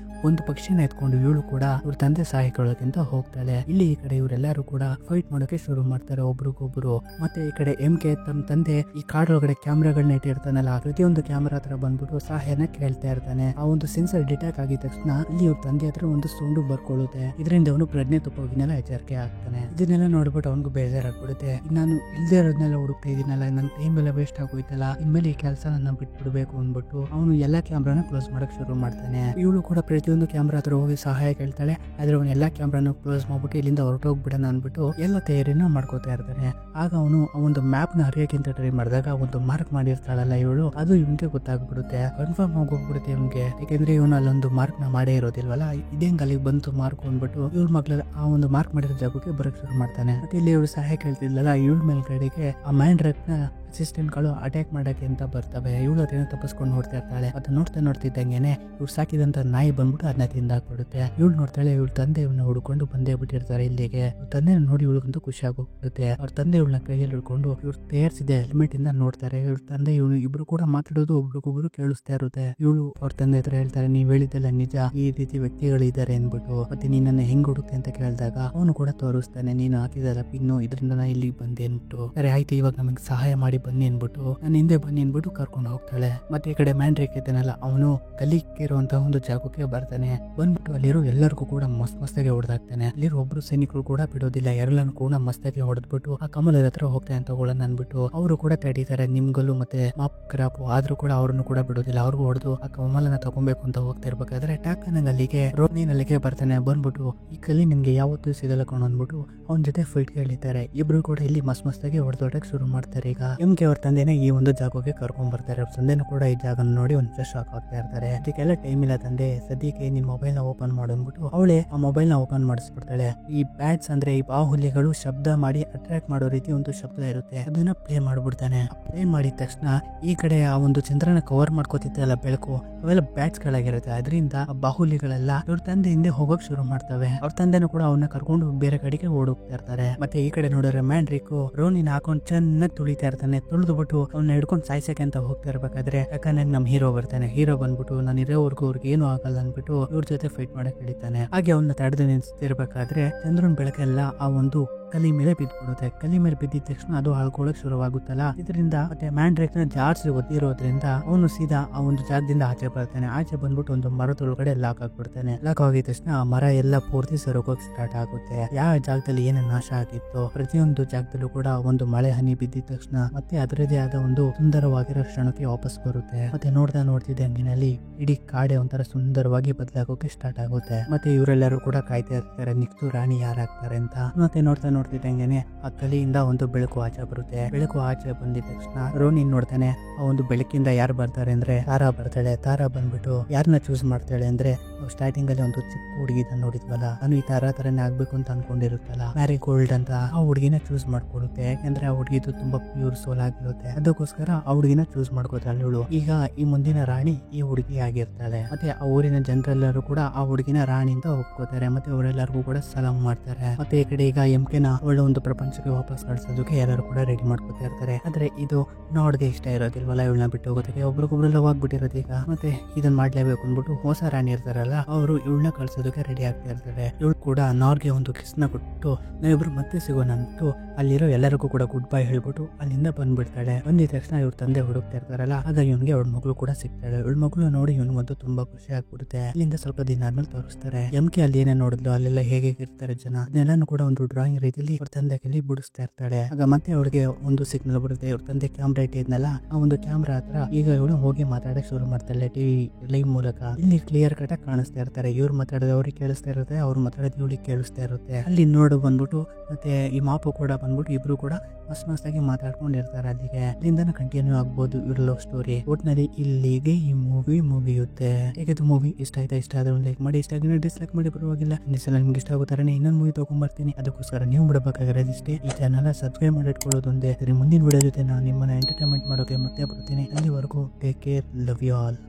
ಒಂದು ಪಕ್ಷಿನ ಎತ್ಕೊಂಡು ಇವಳು ಕೂಡ ಇವ್ರ ತಂದೆ ಸಹಾಯ ಕೇಳೋಕ್ಕಿಂತ ಹೋಗ್ತಾಳೆ. ಇಲ್ಲಿ ಈ ಕಡೆ ಇವರೆಲ್ಲರೂ ಕೂಡ ಫೈಟ್ ಮಾಡೋಕೆ ಶುರು ಮಾಡ್ತಾರೆ ಒಬ್ರಿಗೊಬ್ರು. ಮತ್ತೆ ಈ ಕಡೆ MK ತಮ್ಮ ತಂದೆ ಈ ಕಾಡೊಳಗಡೆ ಕ್ಯಾಮ್ರಾಗಳನ್ನ ಇಟ್ಟಿರ್ತಾನಲ್ಲ ಪ್ರತಿಯೊಂದು ಕ್ಯಾಮ್ರಾ ಹತ್ರ ಬಂದ್ಬಿಟ್ಟು ಸಹಾಯನ ಕೇಳ್ತಾ ಇರ್ತಾನೆ. ಆ ಒಂದು ಸೆನ್ಸರ್ ಡಿಟೆಕ್ಟ್ ಆಗಿದ ತಕ್ಷಣ ಇಲ್ಲಿ ಇವ್ರ ತಂದೆ ಹತ್ರ ಒಂದು ಸೌಂಡು ಬರ್ಕೊಳ್ಳುತ್ತೆ. ಇದರಿಂದ ಅವನು ಪ್ರಜ್ಞೆ ತಪ್ಪೋಗಿನೆಲ್ಲ ಎಚ್ಚರಿಕೆ ಆಗ್ತಾನೆ. ಇದನ್ನೆಲ್ಲ ನೋಡ್ಬಿಟ್ಟು ಅವನಿಗೂ ಬೇಜಾರಾಗ್ಬಿಡುತ್ತೆ. ನಾನು ಇಲ್ದೇ ಇರೋದನ್ನೆಲ್ಲ ಹುಡುಕ್ತಾ ಇದೀನಲ್ಲ, ನನ್ನ ಟೈಮ್ ಎಲ್ಲ ವೇಸ್ಟ್ ಆಗೋಯ್ತಲ್ಲ, ಇನ್ಮೇಲೆ ಈ ಕೆಲಸ ನನ್ನ ಬಿಟ್ಬಿಡ್ಬೇಕು ಅಂದ್ಬಿಟ್ಟು ಅವನು ಎಲ್ಲಾ ಕ್ಯಾಮ್ರಾನ ಕ್ಲೋಸ್ ಮಾಡಕ್ ಶುರು ಮಾಡ್ತಾನೆ. ಇವಳು ಕೂಡ ಪ್ರತಿಯೊಂದು ಕ್ಯಾಮ್ರಾ ಹತ್ರ ಹೋಗಿ ಸಹಾಯ ಕೇಳ್ತಾಳೆ. ಆದ್ರೆ ಅವನು ಎಲ್ಲಾ ಕ್ಯಾಮ್ರಾನ ಕ್ಲೋಸ್ ಮಾಡ್ಬಿಟ್ಟು ಇಲ್ಲಿಂದ ಹೊರಟೋಗ್ಬಿಡೋಣ ಅನ್ಬಿಟ್ಟು ಎಲ್ಲ ತಯಾರಿನ ಮಾಡ್ಕೋತಾ ಇರ್ತಾನೆ. ಆಗ ಅವನು ಆ ಒಂದು ಮ್ಯಾಪ್ ನ ಹರಿಯಕ್ಕಿಂತ ಟ್ರೈ ಮಾಡಿದಾಗ ಒಂದು ಮಾರ್ಕ್ ಮಾಡಿರ್ತಾಳಲ್ಲ ಇವಳು, ಅದು ಇವನ್ಗೆ ಗೊತ್ತಾಗ್ಬಿಡುತ್ತೆ. ಕನ್ಫರ್ಮ್ ಆಗೋಗ್ಬಿಡುತ್ತೆ ಇವನ್ಗೆ. ಯಾಕೆಂದ್ರೆ ಇವನು ಅಲ್ಲೊಂದು ಮಾರ್ಕ್ ನ ಮಾಡೇ ಇರೋದಿಲ್ವಲ್ಲ, ಇದೇಂಗ್ ಅಲ್ಲಿಗೆ ಬಂತು ಮಾರ್ಕ್ ಅಂದ್ಬಿಟ್ಟು ಇವ್ರ ಮಗ್ಳ ಆ ಒಂದು ಮಾರ್ಕ್ ಮಾಡಿರೋ ಜಾಗಕ್ಕೆ ಬರಕ್ ಶುರು ಮಾಡ್ತಾನೆ. ಮತ್ತೆ ಇಲ್ಲಿ ಇವಳು ಸಹಾಯ ಕೇಳ್ತಿದ್ಲಲ್ಲ ಇವಳ ಮೇಲ್ಗಡೆಗೆ ಆ ಮ್ಯಾಂಡ್ರಕ್ ನ ಅಸಿಸ್ಟೆಂಟ್ಗಳು ಅಟ್ಯಾಕ್ ಮಾಡಕ್ಕೆ ಅಂತ ಬರ್ತವೆ. ಇವಳು ಅದನ್ನ ತಪ್ಪಿಸ್ಕೊಂಡು ನೋಡ್ತಾ ಇರ್ತಾಳೆ. ಅದನ್ನ ನೋಡ್ತಿದ್ದಂಗೆನೆ ಇವ್ರು ಸಾಕಿದಂತ ನಾಯಿ ಬಂದ್ಬಿಟ್ಟು ಅದನ್ನ ತಿಂದಾಕ್ಬಿಡುತ್ತೆ. ಇವಳು ನೋಡ್ತಾಳೆ, ಇವಳ ತಂದೆ ಇವನ್ನ ಹುಡ್ಕೊಂಡು ಬಂದೇ ಬಿಟ್ಟಿರ್ತಾರೆ ಇಲ್ಲಿಗೆ. ತಂದೆ ನೋಡಿ ಇವಳಿಗಂತೂ ಖುಷಿ ಆಗೋಗ್ಬಿಡುತ್ತೆ. ಅವ್ರ ತಂದೆ ಇವಳನ್ನ ಕೈಯಲ್ಲಿ ಹಿಡ್ಕೊಂಡು ಇವ್ರು ತಯಾರಿಸಿದೆ ಹೆಲ್ಮೆಟ್ ಇಂದ ನೋಡ್ತಾರೆ. ಇವ್ರ ತಂದೆ ಇವಳು ಇಬ್ರು ಕೂಡ ಮಾತಾಡೋದು ಒಬ್ರಿಗೊಬ್ರು ಕೇಳಿಸ್ತಾ ಇರುತ್ತೆ. ಇವಳು ಅವ್ರ ತಂದೆ ಹತ್ರ ಹೇಳ್ತಾರೆ, ನೀವ್ ಹೇಳಿದ್ದೆಲ್ಲ ನಿಜ, ಈ ರೀತಿ ವ್ಯಕ್ತಿಗಳಿದ್ದಾರೆ ಅನ್ಬಿಟ್ಟು. ಮತ್ತೆ ನೀನನ್ನ ಹೆಂಗ್ ಹುಡುಕ್ತೆ ಅಂತ ಕೇಳಿದಾಗ ಅವನು ಕೂಡ ತೋರಿಸ್ತಾನೆ, ನೀನು ಹಾಕಿದಲ್ಲ ಪಿನ್ನು, ಇದರಿಂದ ನಾ ಇಲ್ಲಿಗೆ ಬಂದೆ ಅನ್ಬಿಟ್ಟು. ಸರಿ ಆಯ್ತು, ಇವಾಗ ನಮಗೆ ಸಹಾಯ ಮಾಡಿ ಬನ್ನಿ ಅನ್ಬಿಟ್ಟು ನಾನು ಹಿಂದೆ ಬನ್ನಿ ಅನ್ಬಿಟ್ಟು ಕರ್ಕೊಂಡು ಹೋಗ್ತಾಳೆ. ಮತ್ತೆ ಈ ಕಡೆ ಮ್ಯಾಂಡ್ರಿಕ್ ಇದ್ದಾನಲ್ಲ, ಅವನು ಕಲಿಕಿರುವಂತಹ ಒಂದು ಜಾಗಕ್ಕೆ ಬರ್ತಾನೆ. ಬಂದ್ಬಿಟ್ಟು ಅಲ್ಲಿರೋ ಎಲ್ಲರಿಗೂ ಕೂಡ ಮಸ್ತಾಗಿ ಹೊಡೆದಾಗ್ತಾನೆ. ಅಲ್ಲಿರೋ ಒಬ್ರು ಸೈನಿಕರು ಕೂಡ ಬಿಡೋದಿಲ್ಲ, ಎಲ್ಲರನ್ನು ಕೂಡ ಮಸ್ತಾಗಿ ಹೊಡೆದ್ಬಿಟ್ಟು ಆ ಕಮಲದ ಹತ್ರ ಹೋಗ್ತಾನೆ ಅಂತ ತಗೊಳ್ಳೋಣ ಅನ್ಬಿಟ್ಟು ಅವರು ಕೂಡ ತಡೀತಾರೆ. ನಿಮ್ಗಲ್ಲು ಮತ್ತೆ ಮಾಪ್ ಕ್ರಾಪ್ ಆದ್ರೂ ಕೂಡ ಅವ್ರನ್ನು ಕೂಡ ಬಿಡೋದಿಲ್ಲ. ಅವ್ರಿಗೂ ಹೊಡೆದು ಆ ಕಮಲನ ತಗೊಬೇಕು ಅಂತ ಹೋಗ್ತಾ ಇರ್ಬೇಕಾದ್ರೆ ಟಾಕನ್ ಅಲ್ಲಿಗೆ ರೋನಿನ್ ಅಲ್ಲಿಗೆ ಬರ್ತಾನೆ. ಬಂದ್ಬಿಟ್ಟು ಈ ಕಲಿ ನಿಮ್ಗೆ ಯಾವತ್ತೂ ಸಿಗಲ್ಲ ಕಣೋ ಅಂದ್ಬಿಟ್ಟು ಅವನ ಜೊತೆ ಫೈಟ್ ಹೇಳಿದ್ದಾರೆ. ಇಬ್ರು ಕೂಡ ಇಲ್ಲಿ ಮಸ್ತಾಗಿ ಹೊಡೆದೋಟಕ್ಕೆ ಶುರು ಮಾಡ್ತಾರೆ. ಈಗ ಎಮ್ಕೆ ಅವ್ರ ತಂದೆನೇ ಈ ಒಂದು ಜಾಗಕ್ಕೆ ಕರ್ಕೊಂಡ್ ಬರ್ತಾರೆ. ಅವ್ರ ತಂದೆನೂ ಕೂಡ ಈ ಜಾಗ ನೋಡಿ ಒಂದು ಶಾಕ್ ಆಗ್ತಾ ಇರ್ತಾರೆ. ಅದಕ್ಕೆಲ್ಲ ಟೈಮ್ ಇಲ್ಲ ತಂದೆ, ಸದ್ಯಕ್ಕೆ ನಿಮ್ ಮೊಬೈಲ್ ನ ಓಪನ್ ಮಾಡು ಅಂದ್ಬಿಟ್ಟು ಅವಳೇ ಆ ಮೊಬೈಲ್ ನ ಓಪನ್ ಮಾಡಿಸ್ಬಿಡ್ತಾಳೆ. ಈ ಬ್ಯಾಟ್ಸ್ ಅಂದ್ರೆ ಈ ಬಾಹುಲಿಗಳು ಶಬ್ದ ಮಾಡಿ ಅಟ್ರಾಕ್ಟ್ ಮಾಡೋ ರೀತಿ ಒಂದು ಶಬ್ದ ಇರುತ್ತೆ, ಅದನ್ನ ಪ್ಲೇ ಮಾಡ್ಬಿಡ್ತಾನೆ. ಪ್ಲೇ ಮಾಡಿದ ತಕ್ಷಣ ಈ ಕಡೆ ಆ ಒಂದು ಚಂದ್ರನ ಕವರ್ ಮಾಡ್ಕೋತಿತ್ತಲ್ಲ ಬೆಳಕು, ಅವೆಲ್ಲ ಬ್ಯಾಟ್ಸ್ ಗಳಾಗಿರುತ್ತೆ. ಅದರಿಂದ ಬಾಹುಲಿಗಳೆಲ್ಲ ಇವ್ರ ತಂದೆ ಹಿಂದೆ ಹೋಗಕ್ ಶುರು ಮಾಡ್ತವೆ. ಅವ್ರ ತಂದೆನೂ ಕೂಡ ಅವನ್ನ ಕರ್ಕೊಂಡು ಬೇರೆ ಕಡೆಗೆ ಓಡೋಗ್ತಾ ಇರ್ತಾರೆ. ಮತ್ತೆ ಈ ಕಡೆ ನೋಡಿದ್ರೆ ಮ್ಯಾಂಡ್ರಿಕ್ ರೋನಿನ್ ಹಾಕೊಂಡು ಚೆನ್ನಾಗಿ ತುಳಿತಾ ಇರ್ತಾನೆ. ತುಳಿದು ಬಿಟ್ಟು ಅವ್ನ ಹಿಡ್ಕೊಂಡು ಸಾಯ್ಸಕ್ಕೆ ಅಂತ ಹೋಗ್ತಾ ಇರ್ಬೇಕಾದ್ರೆ ಯಾಕಂದ್ರೆ ನಮ್ ಹೀರೋ ಬರ್ತಾನೆ. ಹೀರೋ ಬಂದ್ಬಿಟ್ಟು ನಾನು ಇರೋವರೆಗೂ ಅವ್ರಿಗೆ ಏನು ಆಗಲ್ಲ ಅನ್ಬಿಟ್ಟು ಇವ್ರ ಜೊತೆ ಫೈಟ್ ಮಾಡಕ್ ಹಿಡಿತಾನೆ. ಹಾಗೆ ಅವನ್ನ ತಡೆದು ನಿಲ್ಸ್ತಿರ್ಬೇಕಾದ್ರೆ ಚಂದ್ರನ್ ಬೆಳಕೆಲ್ಲ ಆ ಒಂದು ಕಲಿ ಮೇಲೆ ಬಿದ್ದ್ಬಿಡುತ್ತೆ. ಕಲಿ ಮೇಲೆ ಬಿದ್ದಿದ ತಕ್ಷಣ ಅದು ಹಾಳ್ಕೊಳಕ್ ಶುರುವಾಗುತ್ತಲ್ಲ. ಇದರಿಂದ ಮತ್ತೆ ಮ್ಯಾಂಡ್ರಿಕ್ ನ ಜಾರ್ಜ್ ಒದ್ದಿರೋದ್ರಿಂದ ಅವನು ಸೀದಾ ಆ ಒಂದು ಜಾಗದಿಂದ ಆಚೆ ಬರ್ತಾನೆ. ಆಚೆ ಬಂದ್ಬಿಟ್ಟು ಒಂದು ಮರದೊಳಗಡೆ ಲಾಕ್ ಆಗ್ಬಿಡ್ತಾನೆ. ಲಾಕ್ ಆಗಿದ ತಕ್ಷಣ ಆ ಮರ ಎಲ್ಲ ಪೂರ್ತಿ ಸರೋಗೋಕ್ ಸ್ಟಾರ್ಟ್ ಆಗುತ್ತೆ. ಯಾವ ಜಾಗದಲ್ಲಿ ಏನೇನು ನಾಶ ಆಗಿತ್ತು ಪ್ರತಿಯೊಂದು ಜಾಗದಲ್ಲೂ ಕೂಡ ಒಂದು ಮಳೆ ಹನಿ ಬಿದ್ದಿದ ತಕ್ಷಣ ಮತ್ತೆ ಅದರದೇ ಆದ ಒಂದು ಸುಂದರವಾಗಿರೋ ಕ್ಷಣಕ್ಕೆ ವಾಪಸ್ ಬರುತ್ತೆ. ಮತ್ತೆ ನೋಡ್ತಿದ್ದ ಹಂಗಿನಲ್ಲಿ ಇಡೀ ಕಾಡೆ ಒಂಥರ ಸುಂದರವಾಗಿ ಬದಲಾಗೋಕೆ ಸ್ಟಾರ್ಟ್ ಆಗುತ್ತೆ. ಮತ್ತೆ ಇವರೆಲ್ಲರೂ ಕೂಡ ಕಾಯ್ತಾ ಇರ್ತಾರೆ ನೆಕ್ಸ್ಟ್ ರಾಣಿ ಯಾರಾಗ್ತಾರೆ ಅಂತ. ಮತ್ತೆ ನೋಡ್ತಿದ್ದಂಗೆನೆ ಆ ಕಲಿಯಿಂದ ಒಂದು ಬೆಳಕು ಆಚೆ ಬರುತ್ತೆ. ಬೆಳಕು ಆಚೆ ಬಂದಿದ ತಕ್ಷಣ ರೋನಿನ್ ನೋಡ್ತಾನೆ, ಆ ಒಂದು ಬೆಳಕಿಂದ ಯಾರು ಬರ್ತಾರೆ ಅಂದ್ರೆ ತಾರಾ ಬರ್ತಾಳೆ. ತಾರಾ ಬಂದ್ಬಿಟ್ಟು ಯಾರನ್ನ ಚೂಸ್ ಮಾಡ್ತಾಳೆ ಅಂದ್ರೆ ಸ್ಟಾರ್ಟಿಂಗ್ ಅಲ್ಲಿ ಒಂದು ಚಿಕ್ಕ ಹುಡುಗಿ ನೋಡಿದ್ವಲ್ಲ, ನಾನು ಈ ತಾರಾ ತರನೇ ಆಗ್ಬೇಕು ಅಂತ ಅನ್ಕೊಂಡಿರುತ್ತಲ್ಲ ಮ್ಯಾರಿ ಗೋಲ್ಡ್ ಅಂತ, ಆ ಹುಡುಗಿನ ಚೂಸ್ ಮಾಡ್ಕೊಡುತ್ತೆ. ಯಾಕಂದ್ರೆ ಆ ಹುಡುಗಿದು ತುಂಬಾ ಪ್ಯೂರ್ ಸೋಲ್ ಆಗಿರುತ್ತೆ. ಅದಕ್ಕೋಸ್ಕರ ಆ ಹುಡುಗಿನ ಚೂಸ್ ಮಾಡ್ಕೋತಾಳೆ ಇವಳು. ಈಗ ಈ ಮುಂದಿನ ರಾಣಿ ಈ ಹುಡುಗಿ ಆಗಿರ್ತಾಳೆ. ಮತ್ತೆ ಆ ಊರಿನ ಜನರೆಲ್ಲರೂ ಕೂಡ ಆ ಹುಡುಗಿನ ರಾಣಿ ಅಂತ ಒಪ್ಕೋತಾರೆ. ಮತ್ತೆ ಅವರೆಲ್ಲರಿಗೂ ಕೂಡ ಸಲಾಮ್ ಮಾಡ್ತಾರೆ. ಮತ್ತೆ ಈ ಕಡೆ ಈಗ ಎಂಕೆನ ಒಳ್ಳೆ ಒಂದು ಪ್ರಪಂಚಕ್ಕೆ ವಾಪಸ್ ಕಳ್ಸೋದಕ್ಕೆ ಎಲ್ಲರೂ ಕೂಡ ರೆಡಿ ಮಾಡ್ಕೊತಾ ಇರ್ತಾರೆ. ಆದ್ರೆ ಇದು ನೋಡ್ಗೆ ಇಷ್ಟ ಇರೋದಿಲ್ವಲ್ಲ ಇವಳನ್ನ ಬಿಟ್ಟು ಹೋಗೋದಕ್ಕೆ, ಒಬ್ರಿಗೊಬ್ರು ಲವ್ ಆಗ್ಬಿಟ್ಟಿರೋದು. ಈಗ ಮತ್ತೆ ಇದನ್ನ ಮಾಡ್ಲೇಬೇಕು ಅಂದ್ಬಿಟ್ಟು ಹೊಸ ರಾಣಿ ಇರ್ತಾರಲ್ಲ ಅವರು ಇವಳನ್ನ ಕಳ್ಸೋದಕ್ಕೆ ರೆಡಿ ಆಗ್ತಾ ಇರ್ತಾರೆ. ಇವಳು ಕೂಡ ನಾರ್ಗೆ ಒಂದು ಕಿಸ್ನ ಕೊಟ್ಟು ನಾವಿಬ್ರು ಮತ್ತೆ ಸಿಗೋಣ ಅಂದ್ಬಿಟ್ಟು ಅಲ್ಲಿರೋ ಎಲ್ಲರಿಗೂ ಕೂಡ ಗುಡ್ ಬೈ ಹೇಳ್ಬಿಟ್ಟು ಅಲ್ಲಿಂದ ಬಂದ್ಬಿಡ್ತಾಳೆ. ಬಂದಿದ ತಕ್ಷಣ ಇವ್ರ ತಂದೆ ಹುಡುಕ್ತಾ ಇರ್ತಾರಲ್ಲ, ಆಗ ಇವನ್ಗೆ ಅವಳ ಮಗಳು ಕೂಡ ಸಿಗ್ತಾಳೆ. ಇವಳ ಮಗಳು ನೋಡಿ ಇವನಿಗಂತೂ ತುಂಬಾ ಖುಷಿ ಆಗ್ಬಿಡುತ್ತೆ. ಇಲ್ಲಿಂದ ಸ್ವಲ್ಪ ದಿನ ಆದ್ಮೇಲೆ ತೋರಿಸ್ತಾರೆ ಎಂಕೆ ಅಲ್ಲಿ ಏನೇ ನೋಡಿದ್ಲು ಅಲ್ಲೆಲ್ಲ ಹೇಗೆ ಇರ್ತಾರೆ ಜನ, ಅದನ್ನೆಲ್ಲಾನು ಕೂಡ ಒಂದು ಡ್ರಾಯಿಂಗ್ ರೀತಿಯಲ್ಲಿ ಅವ್ರ ತಂದೆ ಕೈಲಿ ಬಿಡಿಸ್ತಾ ಇರ್ತಾಳೆ. ಆಗ ಮತ್ತೆ ಅವಳಿಗೆ ಒಂದು ಸಿಗ್ನಲ್ ಬರುತ್ತೆ. ಇವ್ರ ತಂದೆ ಕ್ಯಾಮ್ರಾ ಇಟ್ಟಿದ್ನಲ್ಲ ಆ ಒಂದು ಕ್ಯಾಮ್ರಾ ಹತ್ರ ಈಗ ಇವಳು ಹೋಗಿ ಮಾತಾಡಕ್ ಶುರು ಮಾಡ್ತಾಳೆ ಟಿವಿ ಲೈವ್ ಮೂಲಕ. ಇಲ್ಲಿ ಕ್ಲಿಯರ್ ಕಟ್ ಆಗಿ ಕಾಣಿಸ್ತಾ ಇರ್ತಾರೆ. ಇವ್ರು ಮಾತಾಡೋದು ಅವ್ರಿಗೆ ಕೇಳಿಸ್ತಾ ಇರುತ್ತೆ, ಅವ್ರು ಮಾತಾಡೋದು ಇವಳಿಗೆ ಕೇಳಿಸ್ತಾ ಇರುತ್ತೆ. ಅಲ್ಲಿ ನೋಡು ಬಂದ್ಬಿಟ್ಟು ಮತ್ತೆ ಈ ಮಾಪು ಕೂಡ ಬಂದ್ಬಿಟ್ಟು ಇಬ್ರು ಕೂಡ ಮಸ್ತಾಗಿ ಮಾತಾಡ್ಕೊಂಡಿರ್ತಾರೆ. ಅಲ್ಲಿಗೆ ಅಲ್ಲಿಂದ ಕಂಟಿನ್ಯೂ ಆಗ್ಬೋದು ಇವ್ರ ಲವ್ ಸ್ಟೋರಿ. ಒಟ್ನಲ್ಲಿ ಇಲ್ಲಿಗೆ ಈ ಮೂವಿ ಮುಗಿಯುತ್ತೆ. ಹೇಗಿದ್ದು ಮೂವಿ ಇಷ್ಟ ಆದ್ರೆ ಲೈಕ್ ಮಾಡಿ, ಇಷ್ಟ ಆಗಿದ್ರೆ ಡಿಸ್ಲೈಕ್ ಮಾಡಿ ಪರವಾಗಿಲ್ಲ. ಸಲ ನಿಮ್ಗೆ ಇಷ್ಟ ಆಗೋ ಥರನೇ ಇನ್ನೊಂದು ಮೂವಿ ತಗೊಂಡ್ಬರ್ತೀನಿ. ಅದಕ್ಕೋಸ್ಕರ ನೀವು ಬಿಡಬೇಕಾಗಿರೋದು ಇಷ್ಟೇ. ಈ ಚಾನಲ್ ಸಬ್ಸ್ಕ್ರೈಬ್ ಮಾಡಿಟ್ಕೊಳ್ಳೋದೊಂದೇ. ಸರಿ, ಮುಂದಿನ ವಿಡಿಯೋ ಜೊತೆ ನಾನು ನಿಮ್ಮನ್ನ ಎಂಟರ್ಟೈನ್ಮೆಂಟ್ ಮಾಡೋಕೆ ಮತ್ತೆ ಬರ್ತೀನಿ. ಅಲ್ಲಿವರೆಗೂ take care, love you all.